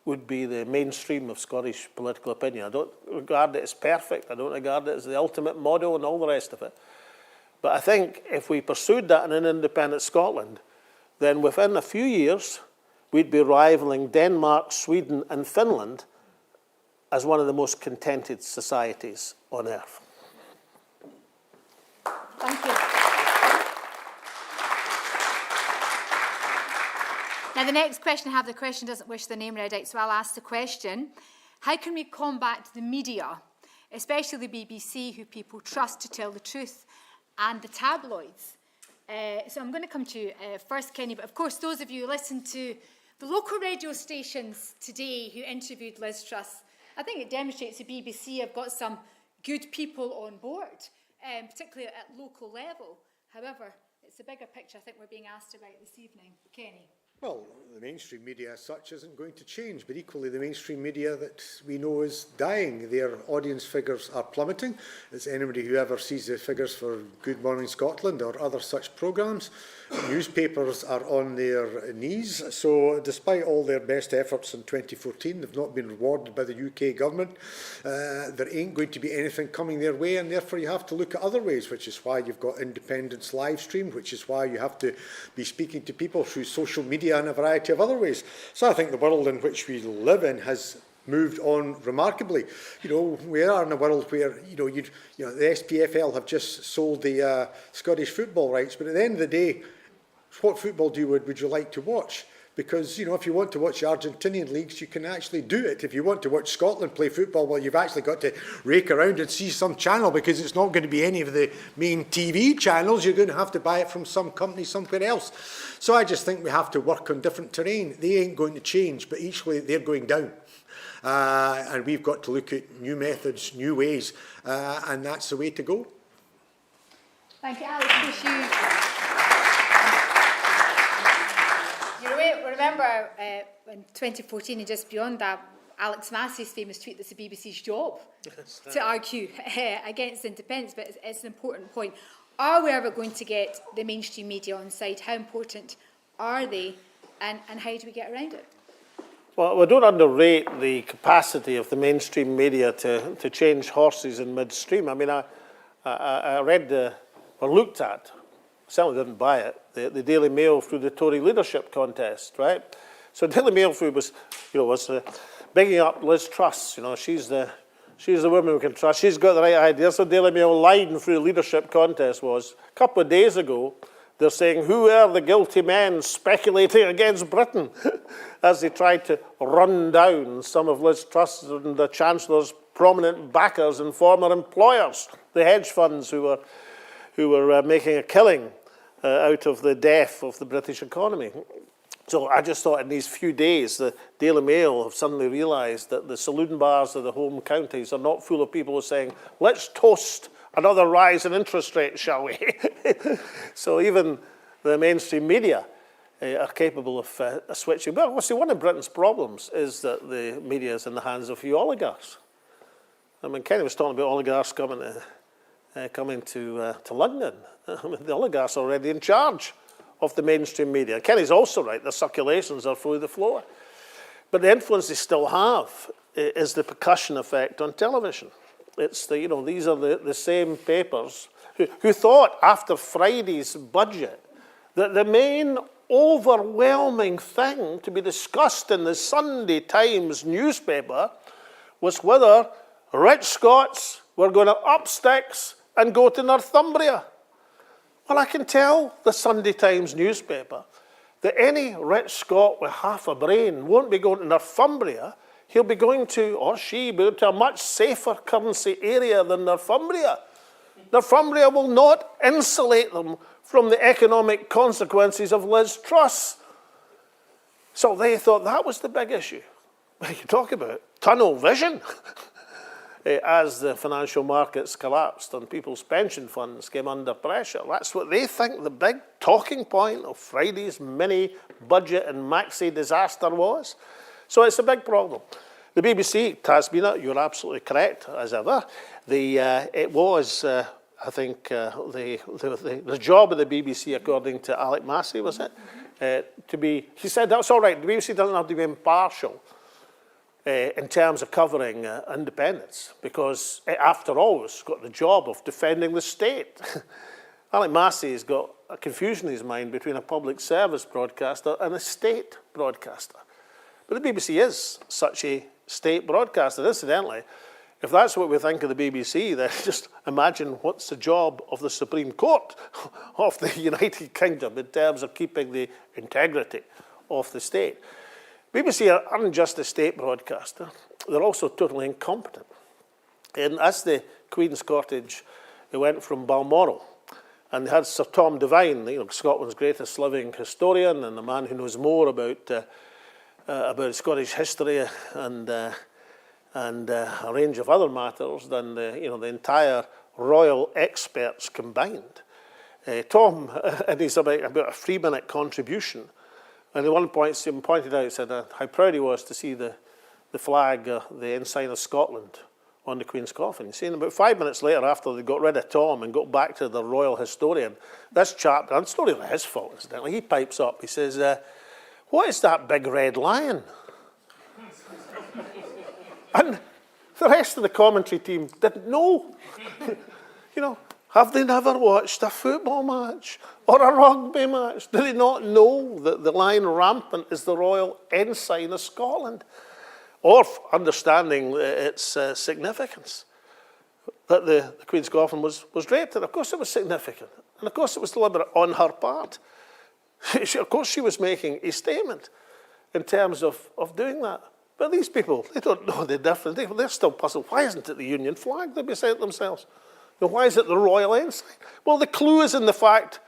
would be the mainstream of Scottish political opinion. I don't regard it as perfect. I don't regard it as the ultimate model and all the rest of it. But I think if we pursued that in an independent Scotland, then within a few years, we'd be rivaling Denmark, Sweden, and Finland as one of the most contented societies on earth. Thank you. Now, the next question I have, the question doesn't wish the name read out, so I'll ask the question. How can we combat the media, especially the BBC, who people trust to tell the truth, and the tabloids? So I'm going to come to you first, Kenny, but of course, those of you who listened to the local radio stations today who interviewed Liz Truss, I think it demonstrates the BBC have got some good people on board, particularly at local level. However, it's the bigger picture I think we're being asked about this evening. Kenny. Well, the mainstream media as such isn't going to change, but equally the mainstream media that we know is dying. Their audience figures are plummeting. As anybody who ever sees the figures for Good Morning Scotland or other such programmes, newspapers are on their knees. So despite all their best efforts in 2014, they've not been rewarded by the UK government. There ain't going to be anything coming their way, and therefore you have to look at other ways, which is why you've got Independence live stream, which is why you have to be speaking to people through social media and a variety of other ways. So I think the world in which we live in has moved on remarkably. We are in a world where, the SPFL have just sold the Scottish football rights, but at the end of the day, what football would you like to watch? Because, if you want to watch the Argentinian leagues, you can actually do it. If you want to watch Scotland play football, well, you've actually got to rake around and see some channel, because it's not going to be any of the main TV channels. You're going to have to buy it from some company somewhere else. So I just think we have to work on different terrain. They ain't going to change, but equally they're going down. And we've got to look at new methods, new ways, and that's the way to go. Thank you, Alex. You remember in 2014 and just beyond that, Alex Massey's famous tweet that's the BBC's job to argue against independence, but it's an important point. Are we ever going to get the mainstream media on side? How important are they, and how do we get around it? Well, we don't underrate the capacity of the mainstream media to change horses in midstream. I mean, I read or looked at, certainly didn't buy it, the Daily Mail through the Tory leadership contest, right? So Daily Mail through was bigging up Liz Truss. She's the woman we can trust. She's got the right idea. So Daily Mail line through the leadership contest was a couple of days ago. They're saying, who are the guilty men speculating against Britain? As they tried to run down some of Liz Truss and the Chancellor's prominent backers and former employers, the hedge funds who were making a killing out of the death of the British economy. So I just thought in these few days, the Daily Mail have suddenly realised that the saloon bars of the home counties are not full of people saying, let's toast another rise in interest rates, shall we? So even the mainstream media are capable of switching. Well, see, one of Britain's problems is that the media is in the hands of a few oligarchs. I mean, Kenny was talking about oligarchs coming to London. I mean, the oligarchs are already in charge of the mainstream media. Kenny's also right, the circulations are through the floor. But the influence they still have is the percussion effect on television. It's the, you know, these are the same papers who thought after Friday's budget that the main overwhelming thing to be discussed in the Sunday Times newspaper was whether rich Scots were going to up sticks and go to Northumbria. Well, I can tell the Sunday Times newspaper that any rich Scot with half a brain won't be going to Northumbria. He'll be going to, or she, be going to a much safer currency area than Northumbria. Northumbria will not insulate them from the economic consequences of Liz Truss. So they thought that was the big issue. What you talk about tunnel vision. As the financial markets collapsed and people's pension funds came under pressure. That's what they think the big talking point of Friday's mini budget and maxi disaster was. So it's a big problem. The BBC, Tasmina, you're absolutely correct, as ever. It was, I think, the job of the BBC, according to Alec Massey, was it? He said, that's all right, the BBC doesn't have to be impartial in terms of covering independence, because it, after all, it's got the job of defending the state. Alec Massey's got a confusion in his mind between a public service broadcaster and a state broadcaster. But the BBC is such a state broadcaster. Incidentally, if that's what we think of the BBC, then just imagine what's the job of the Supreme Court of the United Kingdom in terms of keeping the integrity of the state. BBC aren't just a state broadcaster, they're also totally incompetent. And as the Queen's Cottage, they went from Balmoral, and they had Sir Tom Devine, Scotland's greatest living historian and a man who knows more about Scottish history and a range of other matters than the entire royal experts combined. Tom, and he's about a 3-minute contribution, and at one point he pointed out, said how proud he was to see the flag, the ensign of Scotland on the Queen's coffin. You see, and about 5 minutes later, after they got rid of Tom and got back to the royal historian, this chap, and it's not even his fault, incidentally, he pipes up, he says, what is that big red lion? And the rest of the commentary team didn't know. Have they never watched a football match or a rugby match? Do they not know that the lion rampant is the royal ensign of Scotland? Or understanding its significance, that the Queen's coffin was draped. And of course it was significant. And of course it was deliberate on her part. Of course she was making a statement in terms of doing that. But these people, they don't know the difference. They're still puzzled. Why isn't it the Union flag? They beside themselves. Why is it the royal ensign? Well, the clue is in the fact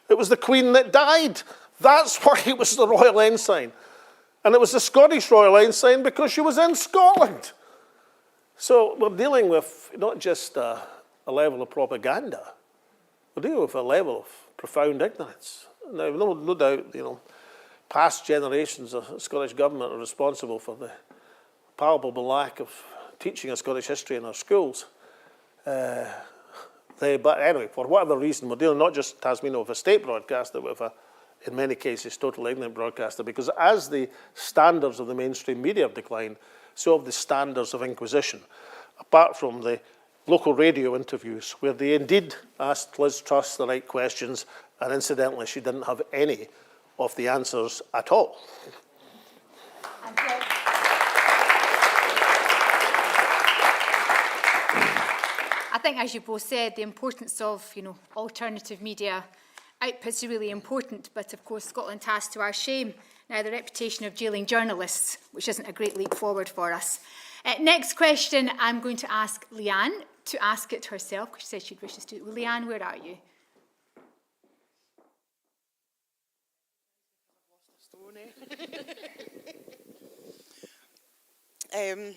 it was the Queen that died. That's why it was the royal ensign. And it was the Scottish royal ensign because she was in Scotland. So we're dealing with not just a level of propaganda, we're dealing with a level of profound ignorance. Now, no doubt, past generations of Scottish government are responsible for the palpable lack of teaching of Scottish history in our schools. But anyway, for whatever reason, we're dealing not just Tasmania with a state broadcaster, but with in many cases, totally ignorant broadcaster, because as the standards of the mainstream media have declined, so have the standards of Inquisition, apart from the local radio interviews, where they indeed asked Liz Truss the right questions, and incidentally, she didn't have any of the answers at all. I think, as you both said, the importance of, alternative media outputs are really important, but of course Scotland has, to our shame, now the reputation of jailing journalists, which isn't a great leap forward for us. Next question, I'm going to ask Leanne to ask it herself, because she said she'd wish to do it. Well, Leanne, where are you?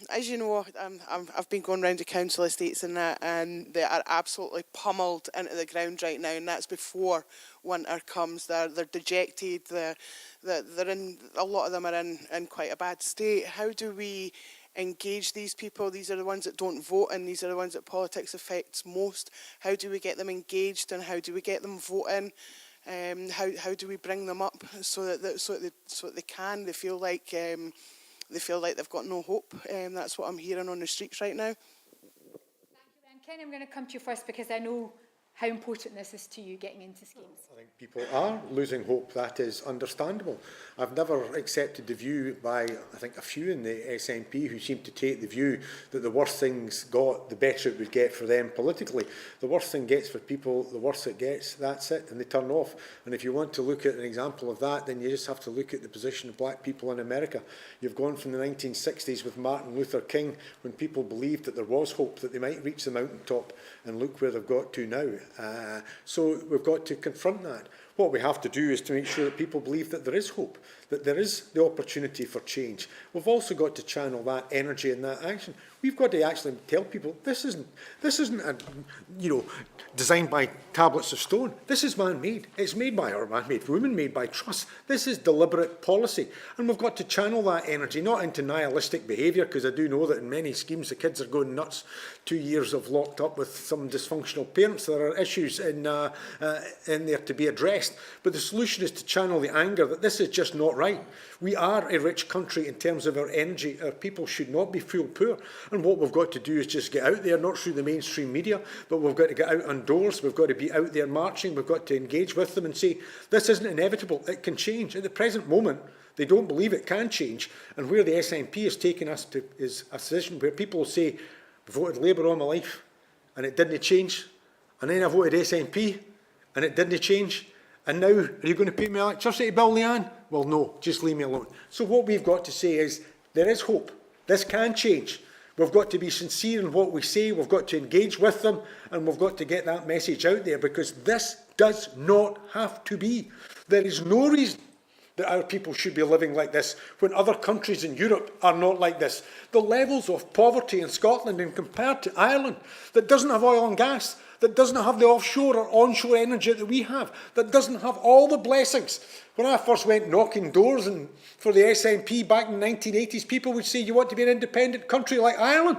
As you know, I've been going round to council estates and that, and they are absolutely pummeled into the ground right now, and that's before winter comes. They're dejected. They're in, a lot of them are in quite a bad state. How do we engage these people? These are the ones that don't vote, and these are the ones that politics affects most. How do we get them engaged, and how do we get them voting? How do we bring them up so that they can? They feel like they've got no hope. That's what I'm hearing on the streets right now. Ken, I'm going to come to you first because I know how important this is to you, getting into schemes. I think people are losing hope. That is understandable. I've never accepted the view by, I think, a few in the SNP who seem to take the view that the worse things got, the better it would get for them politically. The worse thing gets for people, the worse it gets. That's it, and they turn off. And if you want to look at an example of that, then you just have to look at the position of black people in America. You've gone from the 1960s with Martin Luther King, when people believed that there was hope, that they might reach the mountaintop, and look where they've got to now. So we've got to confront that. What we have to do is to make sure that people believe that there is hope, that there is the opportunity for change. We've also got to channel that energy and that action. We've got to actually tell people this isn't designed by tablets of stone. This is man-made. It's made by our man-made, women-made by trusts. This is deliberate policy, and we've got to channel that energy not into nihilistic behaviour, because I do know that in many schemes the kids are going nuts. 2 years of locked up with some dysfunctional parents. There are issues in there to be addressed, but the solution is to channel the anger that this is just not right. We are a rich country in terms of our energy. Our people should not be fuel poor. And what we've got to do is just get out there, not through the mainstream media, but we've got to get out on doors. We've got to be out there marching. We've got to engage with them and say, this isn't inevitable. It can change. At the present moment, they don't believe it can change. And where the SNP has taken us to is a position where people will say, I voted Labour all my life and it didn't change. And then I voted SNP and it didn't change. And now, are you going to pay me electricity bill, Leanne? Well, no, just leave me alone. So what we've got to say is, there is hope. This can change. We've got to be sincere in what we say. We've got to engage with them, and we've got to get that message out there, because this does not have to be. There is no reason that our people should be living like this when other countries in Europe are not like this. The levels of poverty in Scotland, and compared to Ireland, that doesn't have oil and gas, that doesn't have the offshore or onshore energy that we have, that doesn't have all the blessings. When I first went knocking doors and for the SNP back in the 1980s, people would say, you want to be an independent country like Ireland?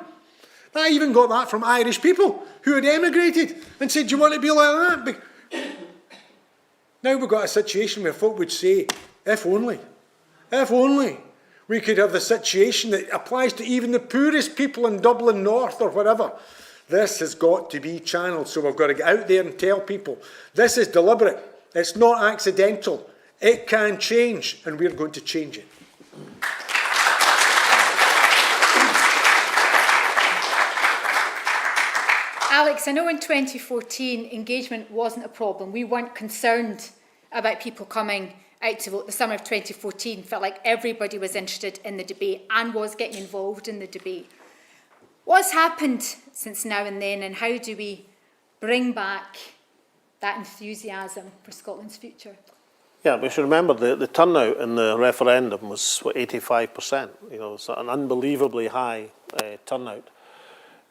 I even got that from Irish people who had emigrated and said, do you want to be like that? Now we've got a situation where folk would say, if only we could have the situation that applies to even the poorest people in Dublin North or whatever. This has got to be channeled, so we've got to get out there and tell people, this is deliberate, it's not accidental, it can change, and we're going to change it. Alex, I know in 2014 engagement wasn't a problem. We weren't concerned about people coming out to vote. The summer of 2014 felt like everybody was interested in the debate and was getting involved in the debate. What's happened since now and then, and how do we bring back that enthusiasm for Scotland's future? Yeah, we should remember the turnout in the referendum was 85%. You know, it's an unbelievably high turnout.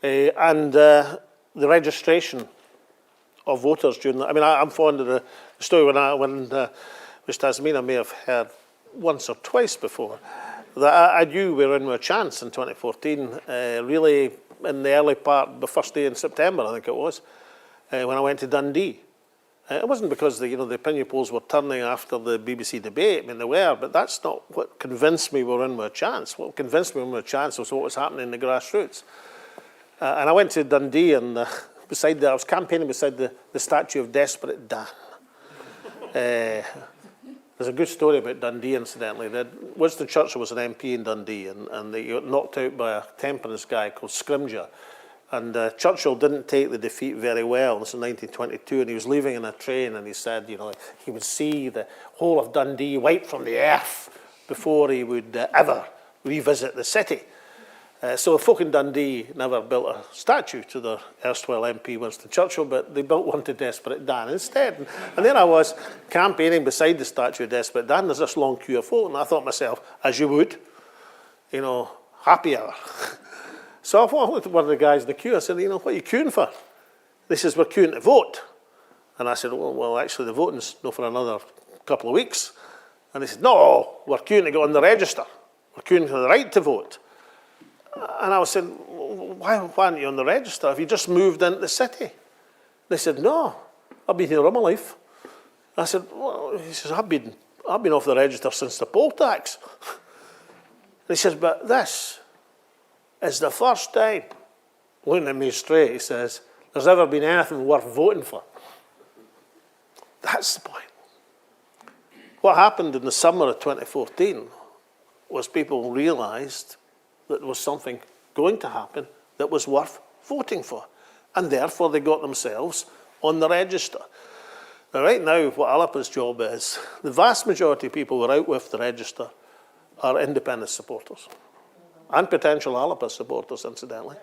And the registration of voters during that. I mean, I'm fond of the story which Tasmina may have heard once or twice before, that I knew we were in with a chance in 2014, really in the early part, the first day in September, I think it was, when I went to Dundee. It wasn't because the opinion polls were turning after the BBC debate. I mean, they were, but that's not what convinced me we were in with a chance. What convinced me we were in with a chance was what was happening in the grassroots. And I went to Dundee, and I was campaigning beside the statue of Desperate Dan. There's a good story about Dundee, incidentally. Winston Churchill was an MP in Dundee, and they got knocked out by a temperance guy called Scrimgeour. And Churchill didn't take the defeat very well. This was 1922, and he was leaving in a train, and he said, he would see the whole of Dundee wiped from the earth before he would ever revisit the city. So folk in Dundee never built a statue to the erstwhile MP Winston Churchill, but they built one to Desperate Dan instead. And there I was campaigning beside the statue of Desperate Dan. There's this long queue of folk, and I thought to myself, as you would, happy hour. So I looked at one of the guys in the queue. I said, what are you queuing for? They says, we're queuing to vote. And I said, well, actually, the voting's not for another couple of weeks. And they said, no, we're queuing to get on the register. We're queuing for the right to vote. And I was saying, why aren't you on the register? Have you just moved into the city? They said, no, I've been here all my life. I said, well, he says, I've been off the register since the poll tax. And he says, but this is the first time looking at me straight, he says, there's ever been anything worth voting for. That's the point. What happened in the summer of 2014 was people realised that there was something going to happen that was worth voting for. And therefore they got themselves on the register. Now, right now, what Alba's job is, the vast majority of people who are out with the register are independent supporters. And potential Alba supporters, incidentally.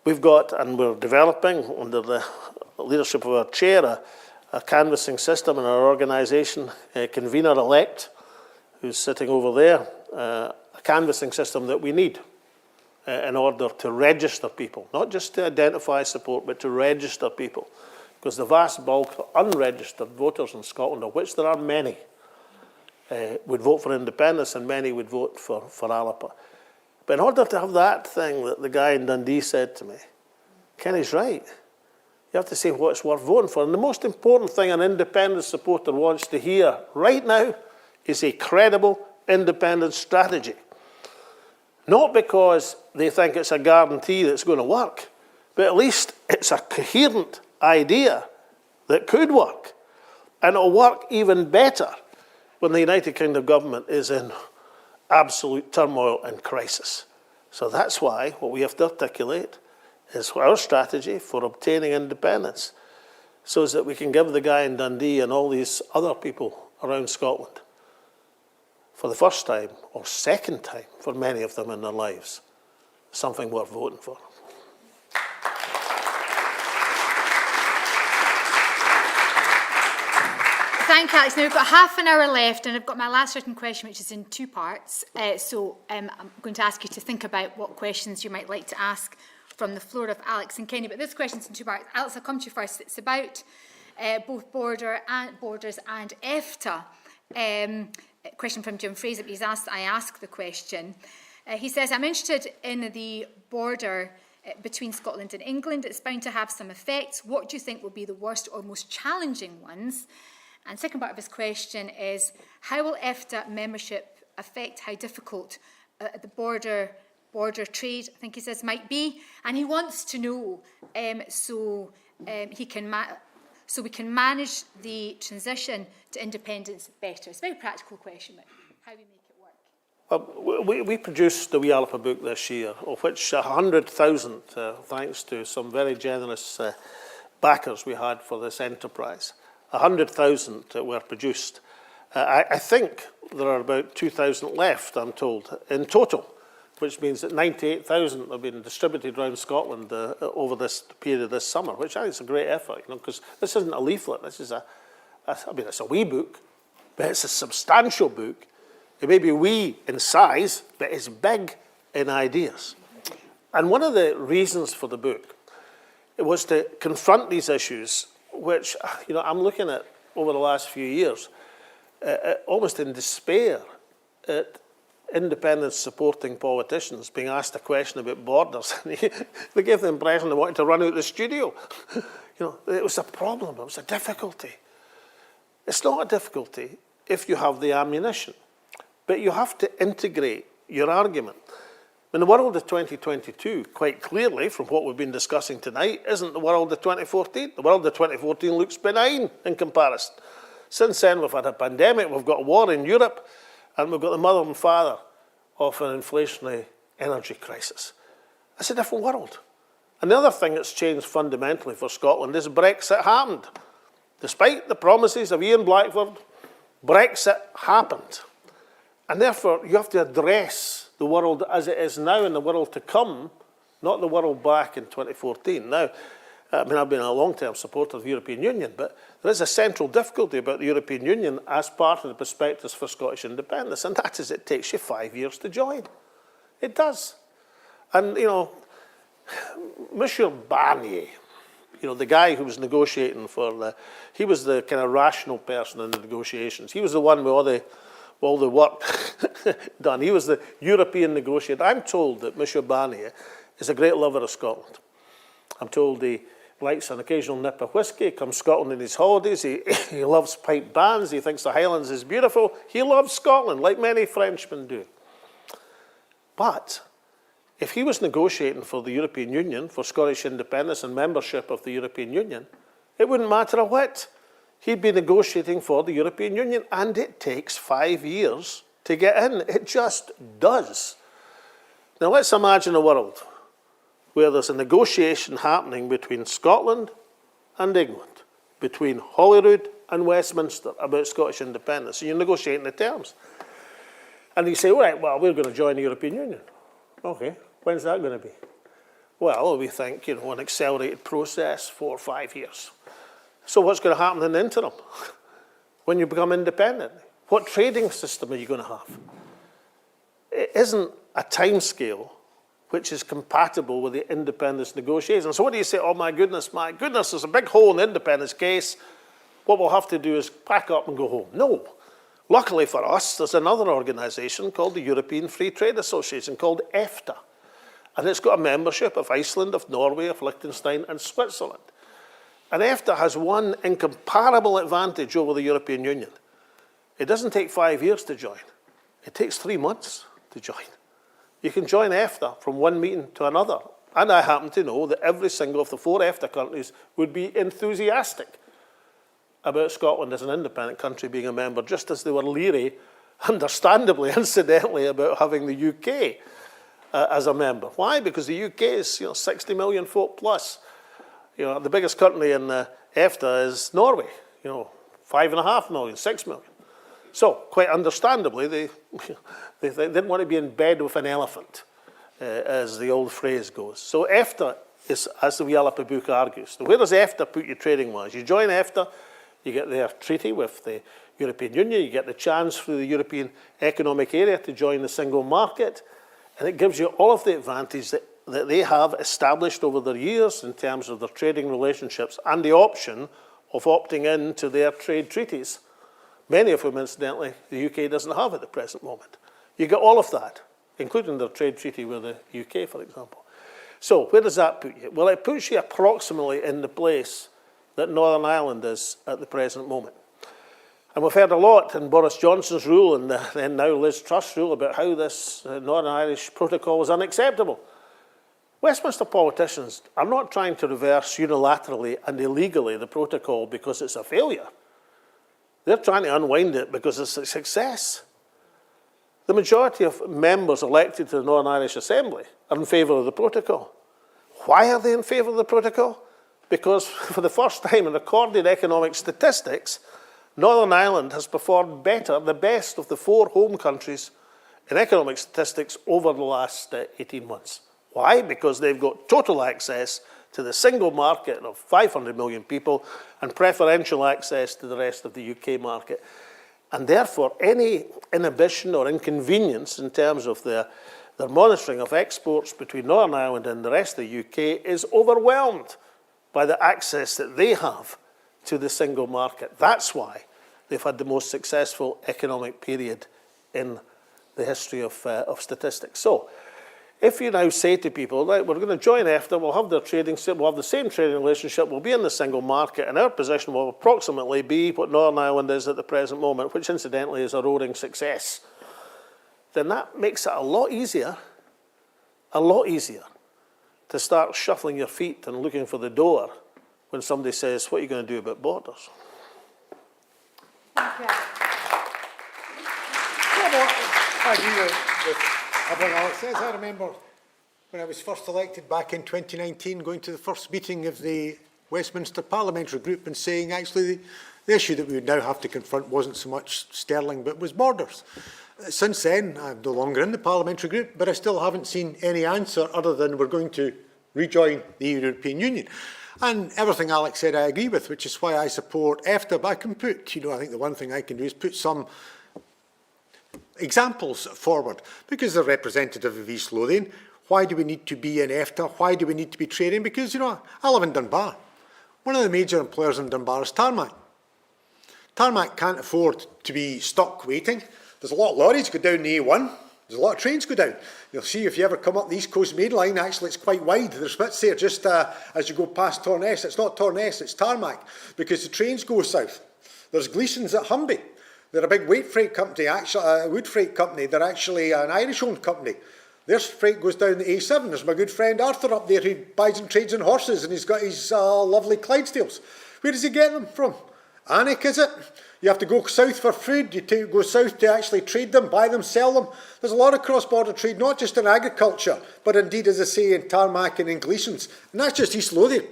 We've got, and we're developing, under the leadership of our chair, a canvassing system in our organisation, a convener-elect, who's sitting over there, a canvassing system that we need in order to register people, not just to identify support, but to register people. Because the vast bulk of unregistered voters in Scotland, of which there are many, would vote for independence and many would vote for Alba. But in order to have that thing that the guy in Dundee said to me, Kenny's right. You have to say what it's worth voting for. And the most important thing an independent supporter wants to hear right now is a credible independent strategy. Not because they think it's a guarantee that's going to work, but at least it's a coherent idea that could work. And it'll work even better when the United Kingdom government is in absolute turmoil and crisis. So that's why what we have to articulate is our strategy for obtaining independence, so that we can give the guy in Dundee and all these other people around Scotland, for the first time or second time for many of them in their lives, something worth voting for. Thank you, Alex. Now we've got half an hour left, and I've got my last written question, which is in two parts. So I'm going to ask you to think about what questions you might like to ask from the floor of Alex and Kenny. But this question's in two parts. Alex, I'll come to you first. It's about both borders and EFTA. A question from Jim Fraser, but he's asked I ask the question. He says, I'm interested in the border between Scotland and England. It's bound to have some effects. What do you think will be the worst or most challenging ones? And second part of his question is, how will EFTA membership affect how difficult the border trade, I think he says, might be? And he wants to know so we can manage the transition to independence better. It's a very practical question, but how we make it work. We produced the Wee Alba book this year, of which 100,000, thanks to some very generous backers we had for this enterprise, 100,000 were produced. I think there are about 2,000 left, I'm told, in total, which means that 98,000 have been distributed around Scotland over this period this summer, which I think is a great effort, because this isn't a leaflet. This is it's a wee book, but it's a substantial book. It may be wee in size, but it's big in ideas. And one of the reasons for the book, it was to confront these issues, which I'm looking at over the last few years, almost in despair at independence supporting politicians being asked a question about borders. They gave the impression they wanted to run out of the studio. It was a problem, it was a difficulty. It's not a difficulty if you have the ammunition, but you have to integrate your argument. In the world of 2022, quite clearly, from what we've been discussing tonight, isn't the world of 2014. The world of 2014 looks benign in comparison. Since then, we've had a pandemic, we've got a war in Europe, and we've got the mother and father of an inflationary energy crisis. It's a different world. And the other thing that's changed fundamentally for Scotland is Brexit happened. Despite the promises of Ian Blackford, Brexit happened. And therefore, you have to address the world as it is now and the world to come, not the world back in 2014. Now, I've been a long-term supporter of the European Union, but there is a central difficulty about the European Union as part of the prospectus for Scottish independence, and that is it takes you 5 years to join. It does. And, Monsieur Barnier, the guy who was negotiating he was the kind of rational person in the negotiations. He was the one with all the work done. He was the European negotiator. I'm told that Monsieur Barnier is a great lover of Scotland. I'm told he likes an occasional nip of whiskey, comes to Scotland in his holidays, he loves pipe bands, he thinks the Highlands is beautiful. He loves Scotland, like many Frenchmen do. But If he was negotiating for the European Union, for Scottish independence and membership of the European Union, it wouldn't matter a whit. He'd be negotiating for the European Union, and it takes 5 years to get in. It just does. Now let's imagine a world where there's a negotiation happening between Scotland and England, between Holyrood and Westminster about Scottish independence. So you're negotiating the terms. And you say, all right, well, we're going to join the European Union. Okay, when's that going to be? Well, we think, an accelerated process, 4 or 5 years. So what's going to happen in the interim? When you become independent, what trading system are you going to have? It isn't a timescale which is compatible with the independence negotiations. So what do you say? Oh, my goodness, there's a big hole in the independence case. What we'll have to do is pack up and go home. No. Luckily for us, there's another organisation called the European Free Trade Association, called EFTA. And it's got a membership of Iceland, of Norway, of Liechtenstein and Switzerland. And EFTA has one incomparable advantage over the European Union. It doesn't take 5 years to join. It takes 3 months to join. You can join EFTA from one meeting to another. And I happen to know that every single of the 4 EFTA countries would be enthusiastic about Scotland as an independent country being a member, just as they were leery, understandably, incidentally, about having the UK as a member. Why? Because the UK is 60 million folk plus. The biggest country in EFTA is Norway, 5.5 million, 6 million. So, quite understandably, they didn't want to be in bed with an elephant, as the old phrase goes. So EFTA is, as the Alba book argues, where does EFTA put you trading-wise? You join EFTA, you get their treaty with the European Union, you get the chance through the European Economic Area to join the single market, and it gives you all of the advantages that they have established over their years in terms of their trading relationships and the option of opting in to their trade treaties, many of whom, incidentally, the UK doesn't have at the present moment. You get all of that, including their trade treaty with the UK, for example. So where does that put you? Well, it puts you approximately in the place that Northern Ireland is at the present moment. And we've heard a lot in Boris Johnson's rule and then now Liz Truss's rule about how this Northern Irish protocol is unacceptable. Westminster politicians are not trying to reverse unilaterally and illegally the protocol because it's a failure. They're trying to unwind it because it's a success. The majority of members elected to the Northern Irish Assembly are in favour of the protocol. Why are they in favour of the protocol? Because for the first time in recorded economic statistics, Northern Ireland has performed better, the best of the 4 home countries in economic statistics over the last 18 months. Why? Because they've got total access to the single market of 500 million people and preferential access to the rest of the UK market. And therefore, any inhibition or inconvenience in terms of their monitoring of exports between Northern Ireland and the rest of the UK is overwhelmed by the access that they have to the single market. That's why they've had the most successful economic period in the history of statistics. So, if you now say to people, right, we're going to join EFTA, we'll have the same trading relationship, we'll be in the single market, and our position will approximately be what Northern Ireland is at the present moment, which incidentally is a roaring success, then that makes it a lot easier to start shuffling your feet and looking for the door when somebody says, what are you going to do about borders? Thank you. I agree with everything Alex says. I remember when I was first elected back in 2019, going to the first meeting of the Westminster Parliamentary Group and saying, actually, the issue that we would now have to confront wasn't so much Sterling, but was borders. Since then, I'm no longer in the Parliamentary Group, but I still haven't seen any answer other than we're going to rejoin the European Union. And everything Alex said I agree with, which is why I support EFTA. But I can put, I think the one thing I can do is put some examples forward. Because they're representative of East Lothian, why do we need to be in EFTA? Why do we need to be trading? Because, I live in Dunbar. One of the major employers in Dunbar is Tarmac. Tarmac can't afford to be stuck waiting. There's a lot of lorries go down the A1. There's a lot of trains go down. You'll see if you ever come up the East Coast Main Line, actually it's quite wide. There's bits there just as you go past Torness. It's not Torness, it's Tarmac, because the trains go south. There's Gleeson's at Humby. They're a big weight freight company, actually, a wood freight company. They're actually an Irish-owned company. Their freight goes down the A7. There's my good friend Arthur up there who buys and trades in horses, and he's got his lovely Clydesdales. Where does he get them from? Alnwick, is it? You have to go south for food. You go south to actually trade them, buy them, sell them. There's a lot of cross-border trade, not just in agriculture, but indeed, as I say, in Tarmac and in Gleeson's. And that's just East Lothian.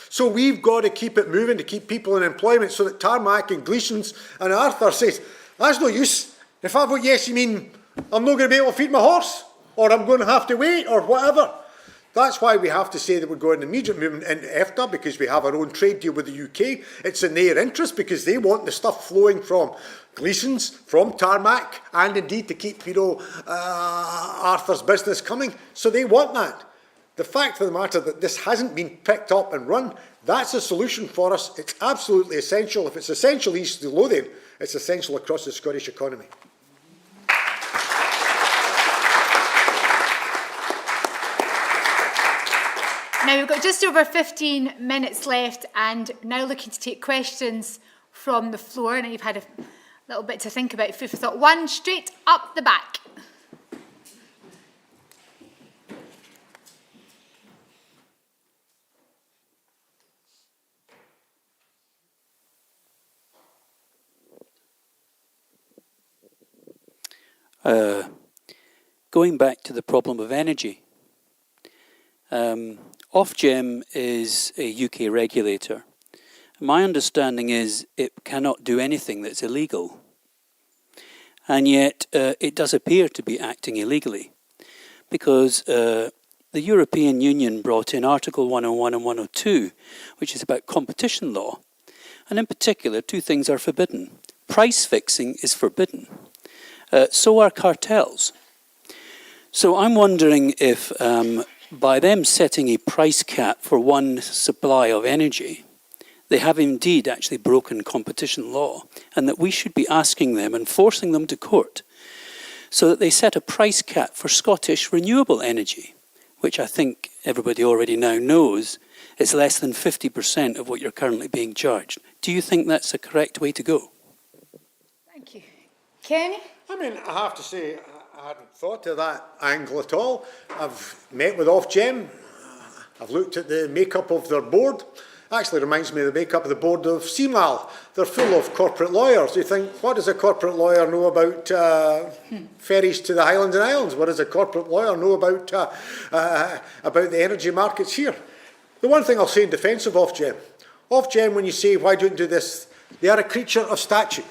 So we've got to keep it moving to keep people in employment so that Tarmac and Gleeson's and Arthur says, that's no use. If I vote yes, you mean I'm not going to be able to feed my horse? Or I'm going to have to wait, or whatever. That's why we have to say that we're going immediate movement into EFTA, because we have our own trade deal with the UK. It's in their interest because they want the stuff flowing from Gleeson's, from Tarmac, and indeed to keep, Arthur's business coming. So they want that. The fact of the matter that this hasn't been picked up and run, that's a solution for us. It's absolutely essential. If it's essential East Lothian, it's essential across the Scottish economy. Now we've got just over 15 minutes left, and now looking to take questions from the floor. Now you've had a little bit to think about, food for thought. One straight up the back. Going back to the problem of energy. Ofgem is a UK regulator. My understanding is it cannot do anything that's illegal. And yet it does appear to be acting illegally, because the European Union brought in Article 101 and 102, which is about competition law. And in particular, two things are forbidden. Price fixing is forbidden. So are cartels. So I'm wondering if by them setting a price cap for one supply of energy, they have indeed actually broken competition law, and that we should be asking them and forcing them to court so that they set a price cap for Scottish renewable energy, which I think everybody already now knows is less than 50% of what you're currently being charged. Do you think that's a correct way to go? Thank you. Kenny? I mean, I have to say, I hadn't thought of that angle at all. I've met with Ofgem. I've looked at the makeup of their board. Actually reminds me of the makeup of the board of CMAL. They're full of corporate lawyers. You think, what does a corporate lawyer know about ferries to the Highlands and Islands? What does a corporate lawyer know about the energy markets here? The one thing I'll say in defence of Ofgem, when you say, why don't you do this, they are a creature of statute.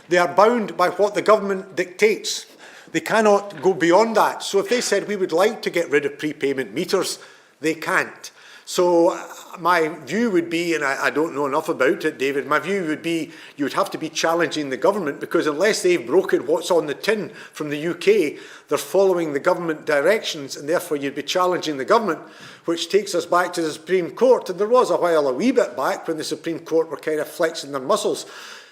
They are bound by what the government dictates. They cannot go beyond that. So if they said we would like to get rid of prepayment meters, they can't. So my view would be, and I don't know enough about it, David, my view would be you would have to be challenging the government, because unless they've broken what's on the tin from the UK, they're following the government directions, and therefore you'd be challenging the government, which takes us back to the Supreme Court. And there was a while, a wee bit back, when the Supreme Court were kind of flexing their muscles.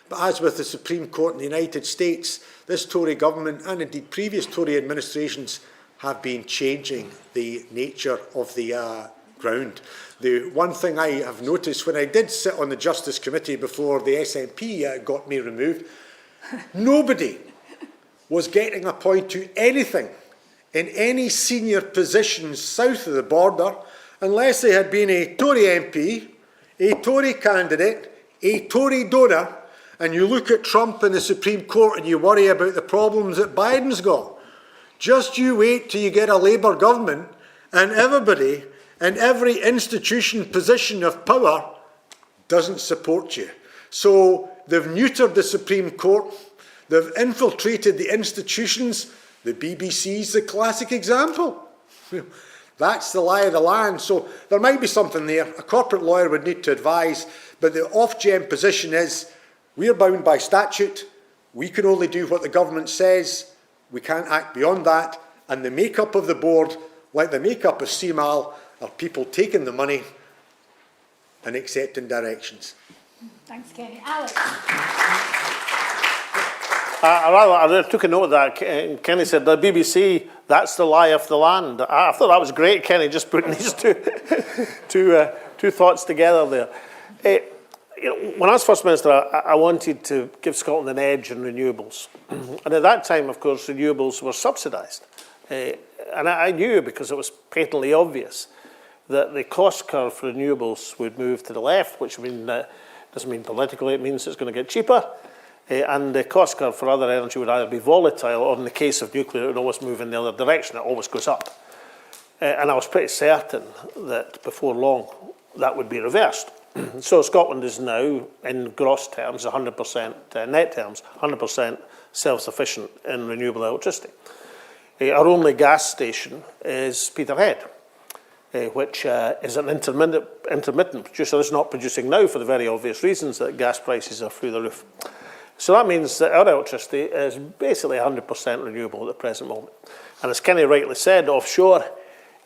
But as with the Supreme Court in the United States, this Tory government, and indeed previous Tory administrations, have been changing the nature of the ground. The one thing I have noticed when I did sit on the Justice Committee before the SNP got me removed, nobody was getting appointed to anything in any senior positions south of the border unless they had been a Tory MP, a Tory candidate, a Tory donor. And you look at Trump and the Supreme Court and you worry about the problems that Biden's got. Just you wait till you get a Labour government and everybody in every institution, position of power doesn't support you. So they've neutered the Supreme Court, they've infiltrated the institutions. The BBC's the classic example. That's the lie of the land. So there might be something there. A corporate lawyer would need to advise, but the Ofgem position is we're bound by statute. We can only do what the government says. We can't act beyond that. And the makeup of the board, like the makeup of CMAL, are people taking the money and accepting directions. Thanks, Kenny. Alex? I took a note of that. Kenny said, the BBC, that's the lie of the land. I thought that was great, Kenny, just putting these two thoughts together there. When I was First Minister, I wanted to give Scotland an edge in renewables. And at that time, of course, renewables were subsidised. and I knew, because it was patently obvious, that the cost curve for renewables would move to the left, which doesn't mean politically, it means it's going to get cheaper. And the cost curve for other energy would either be volatile, or in the case of nuclear, it would always move in the other direction. It always goes up. And I was pretty certain that before long, that would be reversed. So Scotland is now, in gross terms, 100%, net terms, 100% self-sufficient in renewable electricity. Our only gas station is Peterhead, which is an intermittent producer. It's not producing now for the very obvious reasons that gas prices are through the roof. So that means that our electricity is basically 100% renewable at the present moment. And as Kenny rightly said, offshore,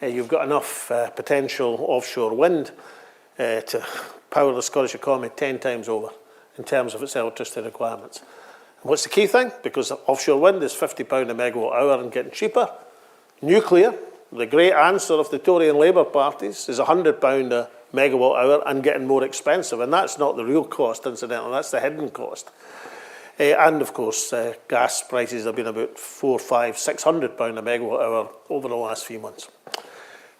you've got enough potential offshore wind to power the Scottish economy 10 times over in terms of its electricity requirements. And what's the key thing? Because offshore wind is £50 a megawatt hour and getting cheaper. Nuclear, the great answer of the Tory and Labour parties, is £100 a megawatt hour and getting more expensive. And that's not the real cost, incidentally, that's the hidden cost. And of course, gas prices have been about £400, £500, £600 a megawatt hour over the last few months.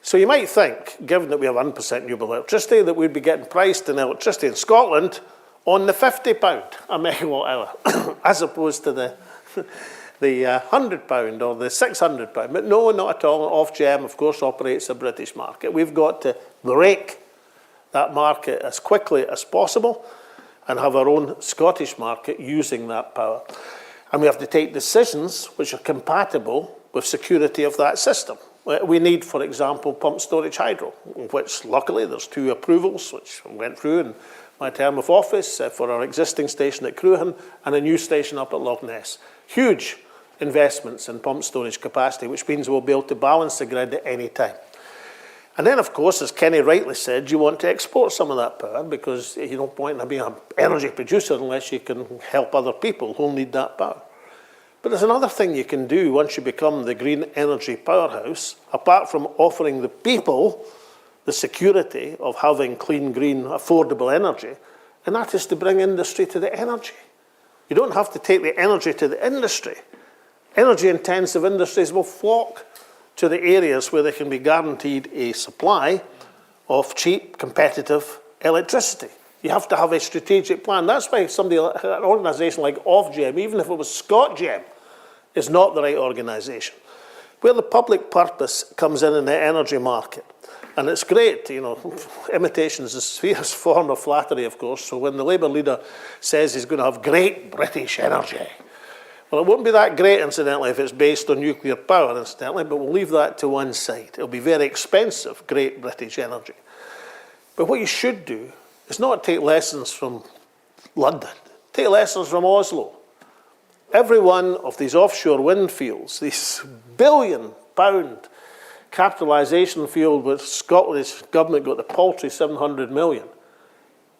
So you might think, given that we have 100% renewable electricity, that we'd be getting priced in electricity in Scotland on the £50 a megawatt hour, as opposed to the £100 or the £600. But no, not at all. Ofgem, of course, operates a British market. We've got to break that market as quickly as possible and have our own Scottish market using that power. And we have to take decisions which are compatible with security of that system. We need, for example, pumped storage hydro, which luckily there's 2 approvals, which went through in my term of office for our existing station at Cruachan and a new station up at Loch Ness. Huge investments in pumped storage capacity, which means we'll be able to balance the grid at any time. And then, of course, as Kenny rightly said, you want to export some of that power because you don't point in being an energy producer unless you can help other people who'll need that power. But there's another thing you can do once you become the green energy powerhouse, apart from offering the people the security of having clean, green, affordable energy, and that is to bring industry to the energy. You don't have to take the energy to the industry. Energy-intensive industries will flock to the areas where they can be guaranteed a supply of cheap, competitive electricity. You have to have a strategic plan. That's why an organisation like Ofgem, even if it was ScotGem, is not the right organisation. Where the public purpose comes in the energy market, and it's great, imitation is a fierce form of flattery, of course, so when the Labour leader says he's going to have great British energy, well, it won't be that great, incidentally, if it's based on nuclear power, incidentally, but we'll leave that to one side. It'll be very expensive, great British energy. But what you should do is not take lessons from London. Take lessons from Oslo. Every one of these offshore wind fields, these £1 billion capitalisation field which Scottish government got the paltry 700 million,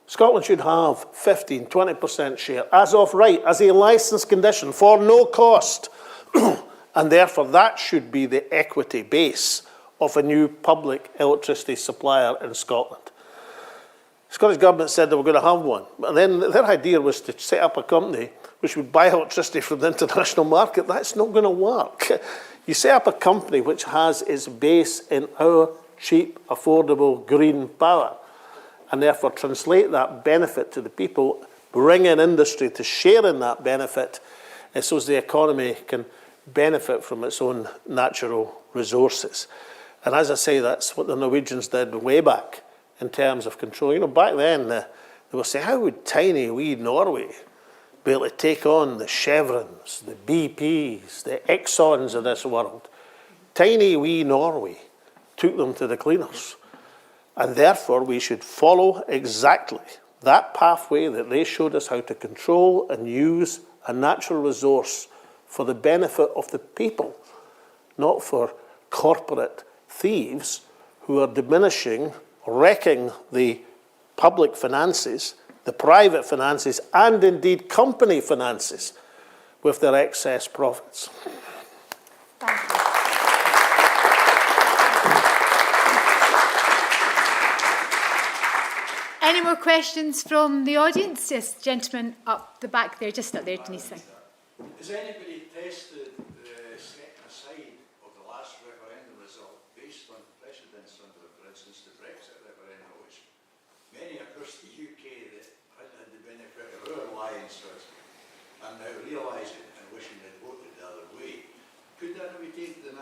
Scotland should have 15-20% share as of right, as a licence condition for no cost. And therefore that should be the equity base of a new public electricity supplier in Scotland. The Scottish Government said they were going to have one. But then their idea was to set up a company which would buy electricity from the international market. That's not going to work. You set up a company which has its base in our cheap, affordable, green power, and therefore translate that benefit to the people, bring in industry to share in that benefit, so as the economy can benefit from its own natural resources. And as I say, that's what the Norwegians did way back in terms of control. Back then, they were saying, how would tiny wee Norway be able to take on the Chevrons, the BPs, the Exxons of this world? Tiny wee Norway took them to the cleaners. And therefore, we should follow exactly that pathway that they showed us how to control and use a natural resource for the benefit of the people, not for corporate thieves who are diminishing, wrecking the public finances, the private finances, and indeed company finances with their excess profits. Thank you. Any more questions from the audience? Yes, gentleman up the back there, just up there, Denise. Has anybody tested the setting aside of the last referendum?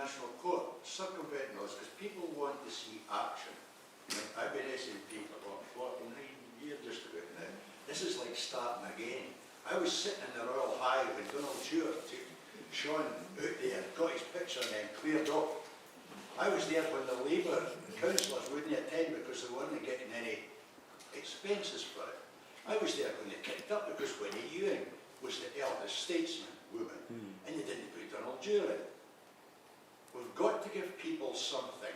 national court, circumventing us, because people want to see action. I've been SNP for what, 49 years just about now. This is like starting again. I was sitting in the Royal Hive when Donald Stewart took Sean out there, got his picture and then cleared off. I was there when the Labour councillors wouldn't attend because they weren't getting any expenses for it. I was there when they kicked up because Winnie Ewing was the eldest statesman woman and they didn't put Donald Stewart in. We've got to give people something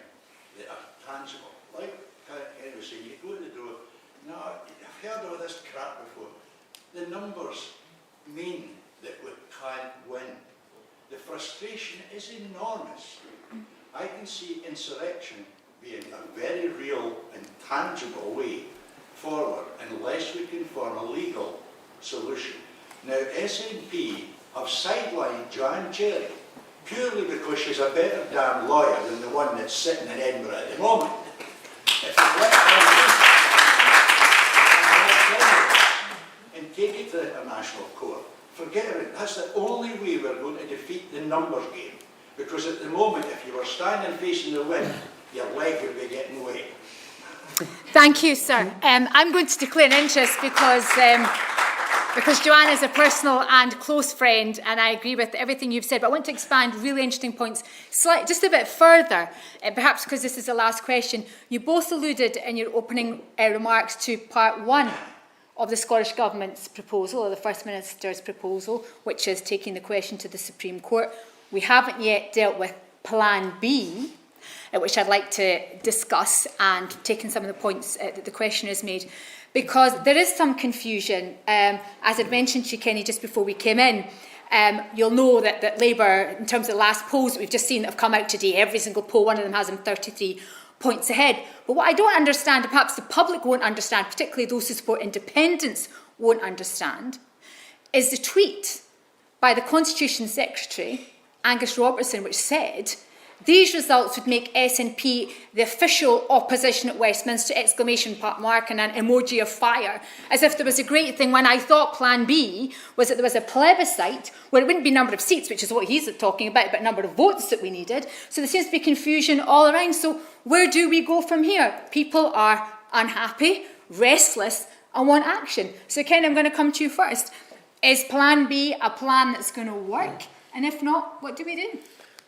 that are tangible. Like Henry was saying, you go to the door, no, I've heard all this crap before. The numbers mean that we can't win. The frustration is enormous. I can see insurrection being a very real and tangible way forward unless we can form a legal solution. Now, SNP have sidelined Joanne Cherry purely because she's a better damn lawyer than the one that's sitting in Edinburgh at the moment. If you let her and take it to the international court, forget it. That's the only way we're going to defeat the numbers game. Because at the moment, if you were standing facing the wind, your leg would be getting wet. Thank you, sir. I'm going to declare an interest because Joanne is a personal and close friend, and I agree with everything you've said, but I want to expand really interesting points just a bit further, perhaps because this is the last question. You both alluded in your opening remarks to part one of the Scottish Government's proposal, or the First Minister's proposal, which is taking the question to the Supreme Court. We haven't yet dealt with Plan B, which I'd like to discuss, and taking some of the points that the questioners made, because there is some confusion. As I'd mentioned to you, Kenny, just before we came in, you'll know that Labour, in terms of the last polls that we've just seen that have come out today, every single poll, one of them has them 33 points ahead. But what I don't understand, and perhaps the public won't understand, particularly those who support independence won't understand, is the tweet by the Constitution Secretary, Angus Robertson, which said these results would make SNP the official opposition at Westminster, exclamation mark and an emoji of fire, as if there was a great thing, when I thought Plan B was that there was a plebiscite where it wouldn't be number of seats, which is what he's talking about, but number of votes that we needed. So there seems to be confusion all around. So where do we go from here? People are unhappy, restless, and want action. So Ken, I'm going to come to you first. Is Plan B a plan that's going to work? And if not, what do we do?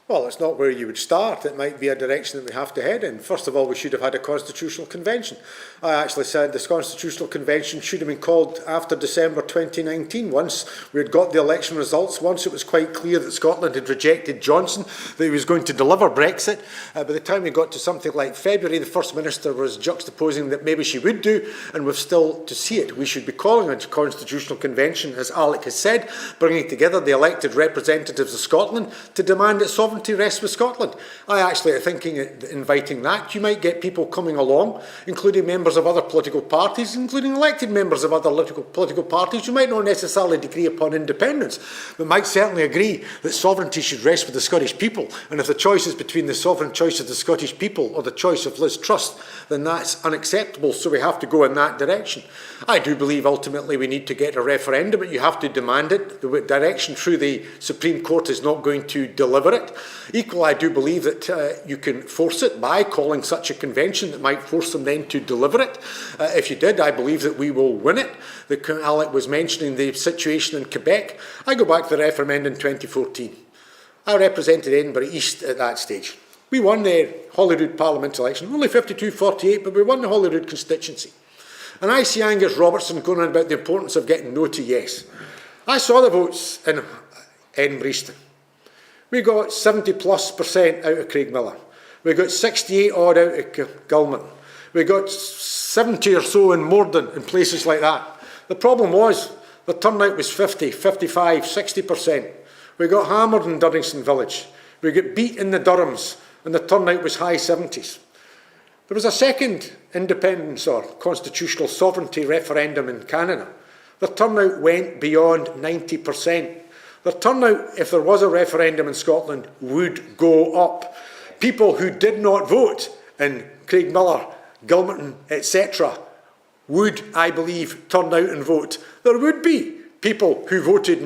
Well, it's not where you would start. It might be a direction that we have to head in. First of all, we should have had a constitutional convention. I actually said this constitutional convention should have been called after December 2019. Once we had got the election results, once it was quite clear that Scotland had rejected Johnson, that he was going to deliver Brexit. By the time we got to something like February, the First Minister was juxtaposing that maybe she would do, and we've still to see it. We should be calling a constitutional convention, as Alec has said, bringing together the elected representatives of Scotland to demand that sovereignty rests with Scotland. I actually am thinking of inviting that. You might get people coming along, including members of other political parties, including elected members of other political parties who might not necessarily agree upon independence, but might certainly agree that sovereignty should rest with the Scottish people. And if the choice is between the sovereign choice of the Scottish people or the choice of Liz Truss, then that's unacceptable. So we have to go in that direction. I do believe ultimately we need to get a referendum, but you have to demand it. The direction through the Supreme Court is not going to deliver it. Equally, I do believe that you can force it by calling such a convention that might force them then to deliver it. If you did, I believe that we will win it. Alec was mentioning the situation in Quebec. I go back to the referendum in 2014. I represented Edinburgh East at that stage. We won the Holyrood Parliament election, only 52-48, but we won the Holyrood constituency. And I see Angus Robertson going on about the importance of getting no to yes. I saw the votes in Edinburgh East. We got 70+% out of Craigmillar. We got 68 odd out of Gilman. We got 70 or so in Morden and places like that. The problem was the turnout was 50, 55, 60%. We got hammered in Duddingston Village. We got beat in the Durhams and the turnout was high 70s. There was a second independence or constitutional sovereignty referendum in Canada. The turnout went beyond 90%. The turnout, if there was a referendum in Scotland, would go up. People who did not vote in Craigmillar, Gilmerton, etc., would, I believe, turn out and vote. There would be people who voted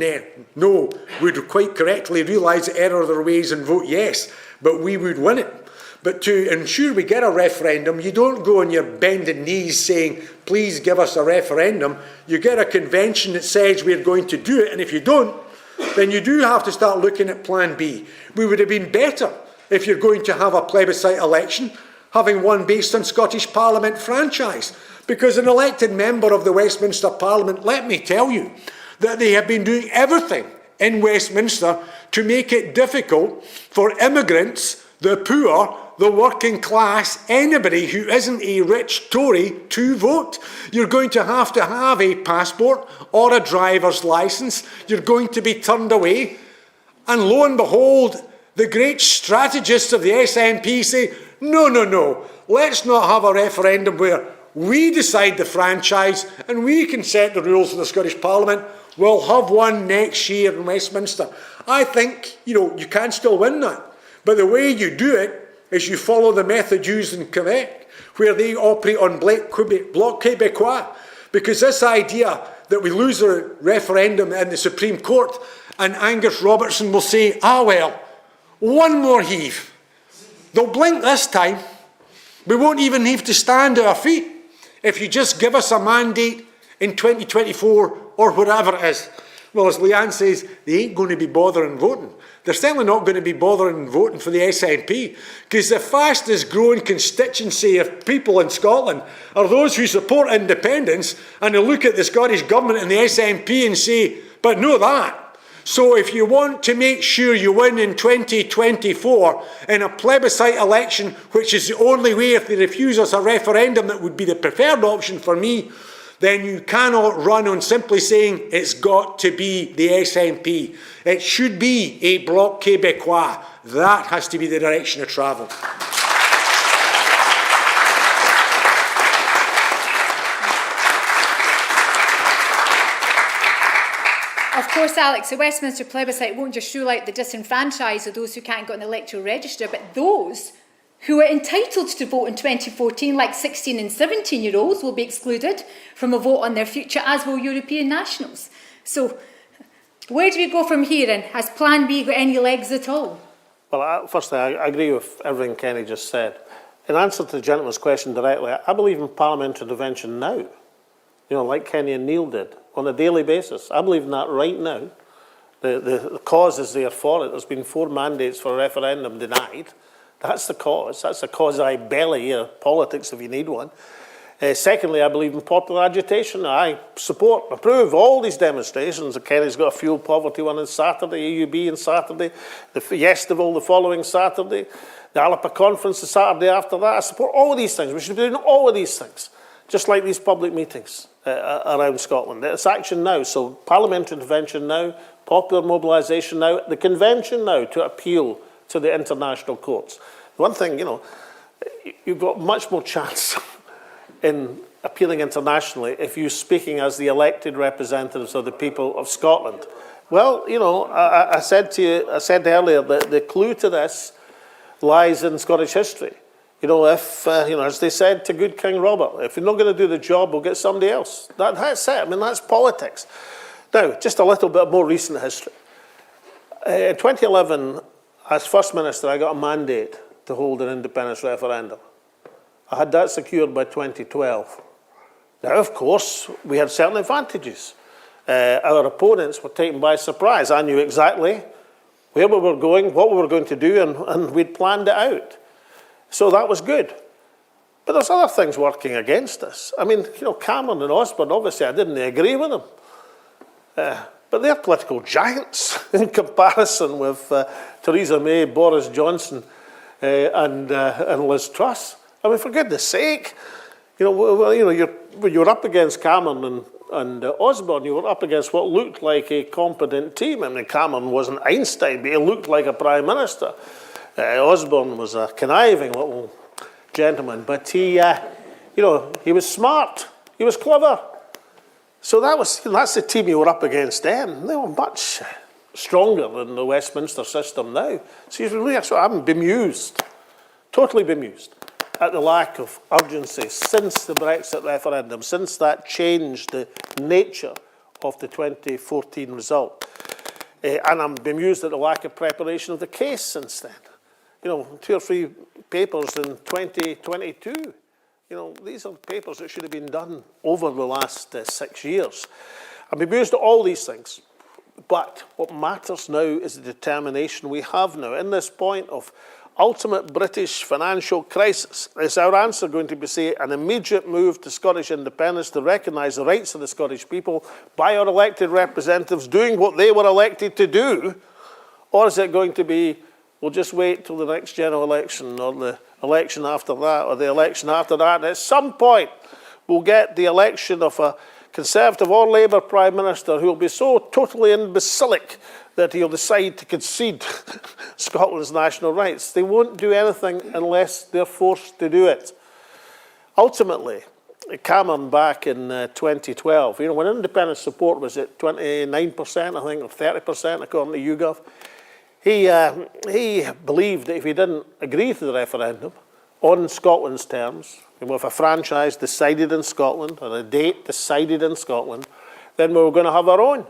no, would quite correctly realise the error of their ways and vote yes. but we would win it. But to ensure we get a referendum, you don't go on your bended knees saying, please give us a referendum. You get a convention that says we're going to do it, and if you don't, then you do have to start looking at Plan B. We would have been better if you're going to have a plebiscite election, having one based on Scottish Parliament franchise. Because an elected member of the Westminster Parliament, let me tell you, that they have been doing everything in Westminster to make it difficult for immigrants, the poor, the working class, anybody who isn't a rich Tory to vote. You're going to have a passport or a driver's licence. You're going to be turned away. And lo and behold, the great strategists of the SNP say, no, no, no, let's not have a referendum where we decide the franchise and we can set the rules of the Scottish Parliament. We'll have one next year in Westminster. I think, you can still win that. But the way you do it is you follow the method used in Quebec, where they operate on Bloc Québécois. Because this idea that we lose a referendum in the Supreme Court and Angus Robertson will say, well, one more heave. They'll blink this time. We won't even have to stand to our feet if you just give us a mandate in 2024 or whatever it is. Well, as Leanne says, they ain't going to be bothering voting. They're certainly not going to be bothering voting for the SNP, because the fastest growing constituency of people in Scotland are those who support independence, and they look at the Scottish Government and the SNP and say, but no that. So if you want to make sure you win in 2024 in a plebiscite election, which is the only way if they refuse us a referendum that would be the preferred option for me, then you cannot run on simply saying it's got to be the SNP. It should be a Bloc Québécois. That has to be the direction of travel. Of course, Alex, the Westminster plebiscite won't just rule out the disenfranchised or those who can't get on the electoral register, but those who are entitled to vote in 2014, like 16 and 17-year-olds, will be excluded from a vote on their future, as will European nationals. So, where do we go from here, and has Plan B got any legs at all? Well, firstly, I agree with everything Kenny just said. In answer to the gentleman's question directly, I believe in parliamentary intervention now. Like Kenny and Neil did, on a daily basis. I believe in that right now. The cause is there for it. There's been 4 mandates for a referendum denied. That's the cause. That's the causae belli of politics, if you need one. Secondly, I believe in popular agitation. I approve all these demonstrations. Kenny's got a fuel poverty one on Saturday, AUB on Saturday, the Festival the following Saturday, the Alba conference the Saturday after that. I support all of these things. We should be doing all of these things, just like these public meetings around Scotland. It's action now. So parliamentary intervention now, popular mobilisation now, the convention now to appeal to the international courts. One thing, you've got much more chance in appealing internationally if you're speaking as the elected representatives of the people of Scotland. Well, I said earlier that the clue to this lies in Scottish history. If, as they said to good King Robert, if you're not going to do the job, we'll get somebody else. That's it. That's politics. Now, just a little bit more recent history. In 2011, as First Minister, I got a mandate to hold an independence referendum. I had that secured by 2012. Now, of course, we had certain advantages. Our opponents were taken by surprise. I knew exactly where we were going, what we were going to do, and we'd planned it out. So that was good. But there's other things working against us. Cameron and Osborne, obviously I didn't agree with them. But they're political giants in comparison with Theresa May, Boris Johnson, and Liz Truss. For goodness sake, when you're up against Cameron and Osborne, you were up against what looked like a competent team. Cameron wasn't Einstein, but he looked like a prime minister. Osborne was a conniving little gentleman, but he was smart, he was clever. So that's the team you were up against then. They were much stronger than the Westminster system now. So I'm bemused, totally bemused, at the lack of urgency since the Brexit referendum, since that changed the nature of the 2014 result. And I'm bemused at the lack of preparation of the case since then. 2 or 3 papers in 2022. These are papers that should have been done over the last 6 years. And we've used all these things. But what matters now is the determination we have now. In this point of ultimate British financial crisis, is our answer going to be, say, an immediate move to Scottish independence to recognise the rights of the Scottish people by our elected representatives doing what they were elected to do? Or is it going to be, we'll just wait till the next general election or the election after that or the election after that, and at some point we'll get the election of a Conservative or Labour Prime Minister who will be so totally imbecilic that he'll decide to concede Scotland's national rights. They won't do anything unless they're forced to do it. Ultimately, Cameron back in 2012, when independence support was at 29%, I think, or 30%, according to YouGov, he believed that if he didn't agree to the referendum on Scotland's terms, and with a franchise decided in Scotland, and a date decided in Scotland, then we were going to have our own.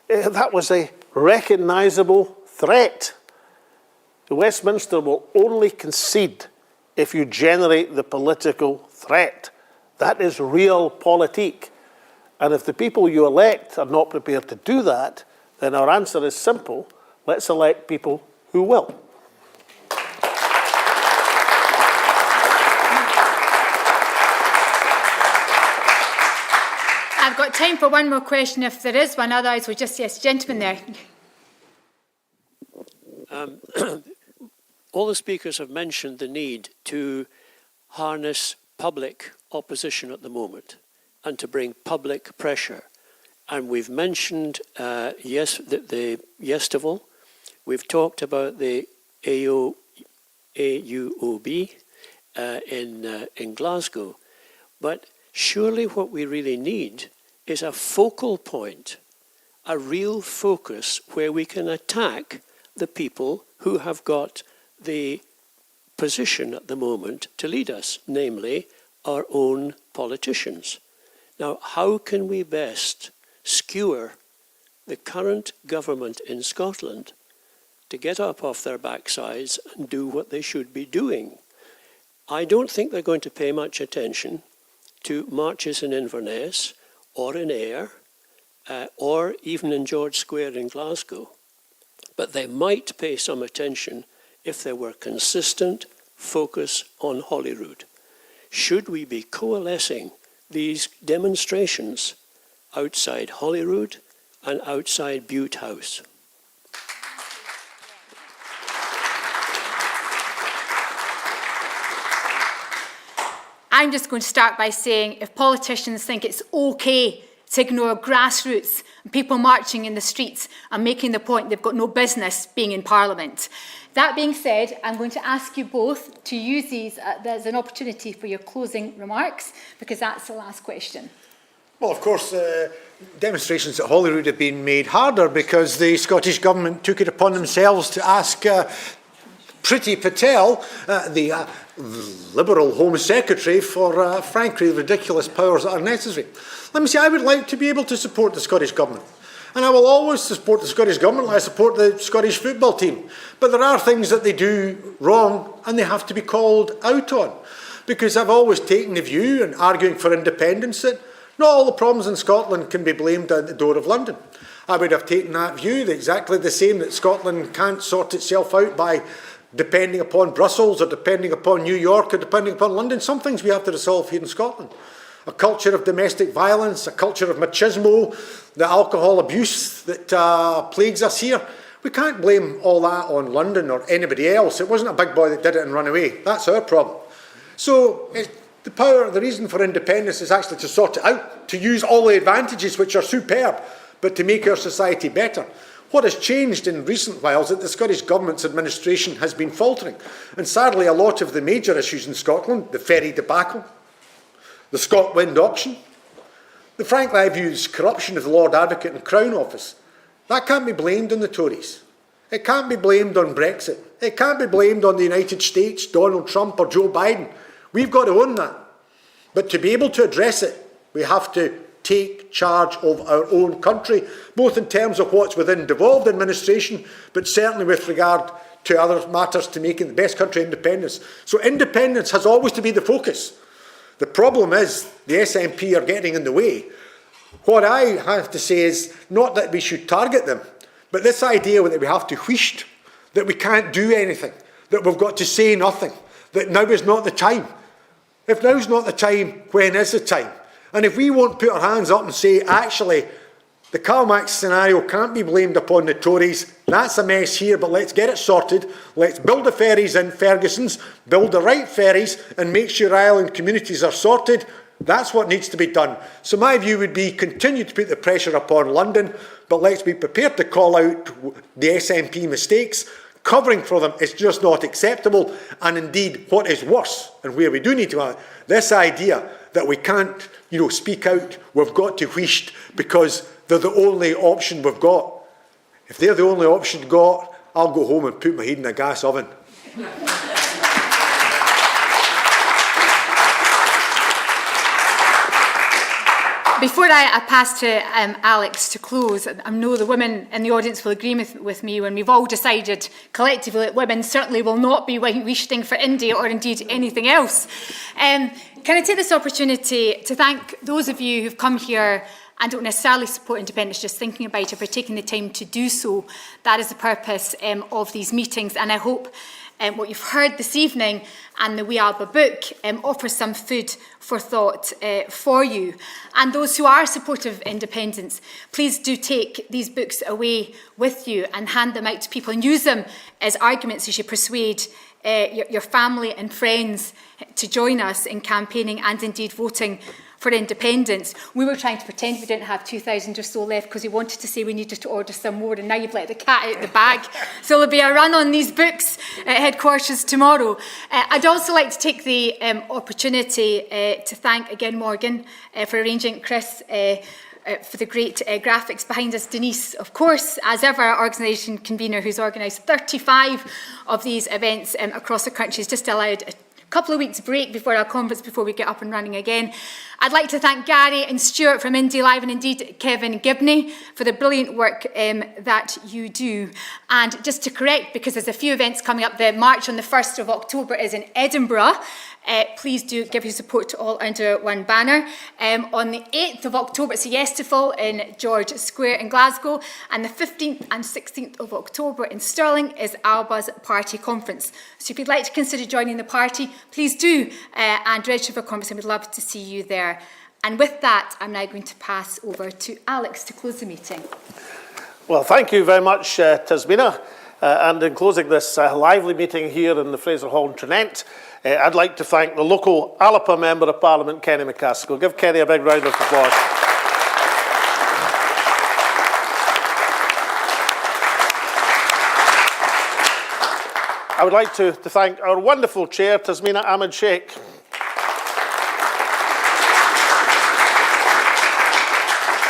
That was a recognisable threat. Westminster will only concede if you generate the political threat. That is realpolitik. And if the people you elect are not prepared to do that, then our answer is simple. Let's elect people who will. I've got time for one more question if there is one, otherwise we'll just, yes, gentleman there. All the speakers have mentioned the need to harness public opposition at the moment and to bring public pressure. And we've mentioned, the Yestival. We've talked about the AUOB in Glasgow. But surely what we really need is a focal point, a real focus where we can attack the people who have got the position at the moment to lead us, namely our own politicians. Now, how can we best skewer the current government in Scotland to get up off their backsides and do what they should be doing? I don't think they're going to pay much attention to marches in Inverness or in Ayr or even in George Square in Glasgow. But they might pay some attention if there were consistent focus on Holyrood. Should we be coalescing these demonstrations outside Holyrood and outside Bute House? I'm just going to start by saying if politicians think it's okay to ignore grassroots and people marching in the streets and making the point they've got no business being in Parliament. That being said, I'm going to ask you both to use these as an opportunity for your closing remarks, because that's the last question. Well, of course, demonstrations at Holyrood have been made harder because the Scottish Government took it upon themselves to ask Priti Patel, the Liberal Home Secretary, for frankly ridiculous powers that are necessary. Let me say, I would like to be able to support the Scottish Government. And I will always support the Scottish Government like I support the Scottish football team. But there are things that they do wrong and they have to be called out on. Because I've always taken the view, and arguing for independence, that not all the problems in Scotland can be blamed at the door of London. I would have taken that view, exactly the same, that Scotland can't sort itself out by depending upon Brussels or depending upon New York or depending upon London. Some things we have to resolve here in Scotland. A culture of domestic violence, a culture of machismo, the alcohol abuse that plagues us here. We can't blame all that on London or anybody else. It wasn't a big boy that did it and run away. That's our problem. So the reason for independence is actually to sort it out, to use all the advantages which are superb, but to make our society better. What has changed in recent while is that the Scottish Government's administration has been faltering. And sadly, a lot of the major issues in Scotland, the ferry debacle, the ScotWind auction, the frankly I view as corruption of the Lord Advocate and Crown Office, that can't be blamed on the Tories. It can't be blamed on Brexit. It can't be blamed on the United States, Donald Trump or Joe Biden. We've got to own that. But to be able to address it, we have to take charge of our own country, both in terms of what's within devolved administration, but certainly with regard to other matters to making the best country independence. So independence has always to be the focus. The problem is the SNP are getting in the way. What I have to say is not that we should target them, but this idea that we have to wheesht, that we can't do anything, that we've got to say nothing, that now is not the time. If now's not the time, when is the time? And if we won't put our hands up and say, actually, the Karl Marx scenario can't be blamed upon the Tories, that's a mess here, but let's get it sorted. Let's build the ferries in Ferguson's, build the right ferries, and make sure island communities are sorted. That's what needs to be done. So my view would be continue to put the pressure upon London, but let's be prepared to call out the SNP mistakes. Covering for them is just not acceptable. And indeed, what is worse, and where we do need to act, this idea that we can't, speak out, we've got to wheesht because they're the only option we've got. If they're the only option we've got, I'll go home and put my head in a gas oven. Before I pass to Alex to close, I know the women in the audience will agree with me when we've all decided collectively that women certainly will not be wishing for India or indeed anything else. Can I take this opportunity to thank those of you who've come here and don't necessarily support independence, just thinking about it, for taking the time to do so. That is the purpose of these meetings, and I hope what you've heard this evening and the We Alba book offers some food for thought for you. And those who are supportive of independence, please do take these books away with you and hand them out to people and use them as arguments as you persuade your family and friends to join us in campaigning and indeed voting for independence. We were trying to pretend we didn't have 2,000 or so left because we wanted to say we needed to order some more, and now you've let the cat out of the bag. So there'll be a run on these books at headquarters tomorrow. I'd also like to take the opportunity to thank again Morgan for arranging, Chris, for the great graphics behind us, Denise, of course, as ever, our organisation convener who's organised 35 of these events across the country, has just allowed a couple of weeks break before our conference, before we get up and running again. I'd like to thank Gary and Stuart from Indie Live, and indeed Kevin Gibney for the brilliant work that you do. And just to correct, because there's a few events coming up, the March on the 1st of October is in Edinburgh. Please do give your support to all under one banner. On the 8th of October, it's a Yestival in George Square in Glasgow, and the 15th and 16th of October in Stirling is Alba's party conference. So if you'd like to consider joining the party, please do, and register for a conference, and we'd love to see you there. And with that, I'm now going to pass over to Alex to close the meeting. Well, thank you very much, Tasmina. And in closing this lively meeting here in the Fraser Hall in Trinent, I'd like to thank the local Alba Member of Parliament, Kenny McCaskill. Give Kenny a big round of applause. I would like to thank our wonderful chair, Tasmina Ahmed Sheikh.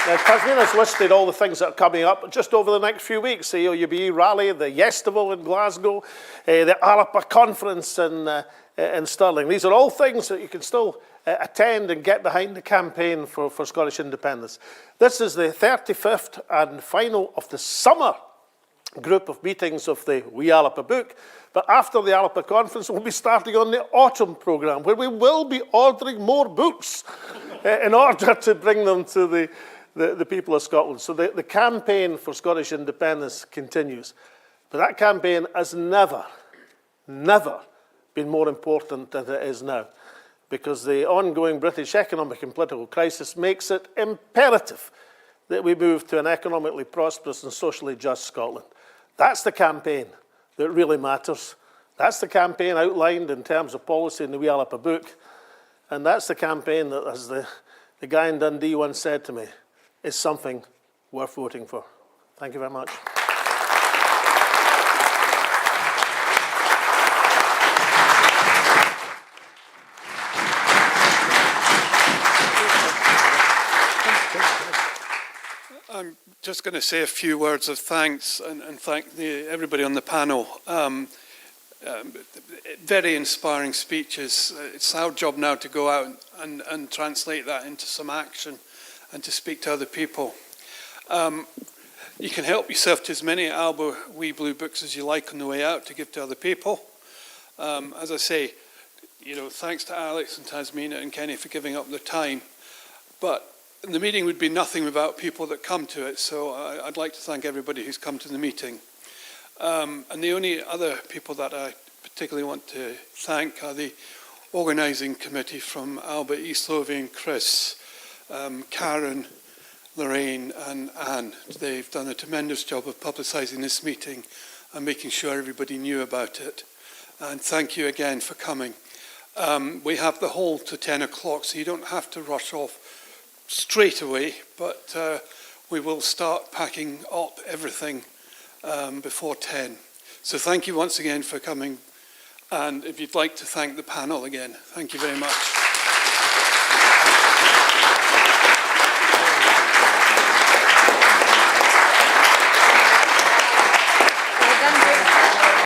Now, Tasmina's listed all the things that are coming up just over the next few weeks. The OUBE rally, the Yestival in Glasgow, the Alba conference in Stirling. These are all things that you can still attend and get behind the campaign for Scottish independence. This is the 35th and final of the summer group of meetings of the We Alba book. But after the Alba conference, we'll be starting on the autumn programme, where we will be ordering more books in order to bring them to the people of Scotland. So the campaign for Scottish independence continues. But that campaign has never been more important than it is now, because the ongoing British economic and political crisis makes it imperative that we move to an economically prosperous and socially just Scotland. That's the campaign that really matters. That's the campaign outlined in terms of policy in the We Alba book. And that's the campaign that, as the guy in Dundee once said to me, is something worth voting for. Thank you very much. I'm just going to say a few words of thanks and thank everybody on the panel. Very inspiring speeches. It's our job now to go out and translate that into some action and to speak to other people. You can help yourself to as many Alba Wee Blue books as you like on the way out to give to other people. As I say, thanks to Alex and Tasmina and Kenny for giving up their time. But the meeting would be nothing without people that come to it, so I'd like to thank everybody who's come to the meeting. And the only other people that I particularly want to thank are the organising committee from Alba, East Lothian, Chris, Karen, Lorraine and Anne. They've done a tremendous job of publicising this meeting and making sure everybody knew about it. And thank you again for coming. We have the hall to 10 o'clock, so you don't have to rush off straight away, but we will start packing up everything before 10. So thank you once again for coming. And if you'd like to thank the panel again, thank you very much.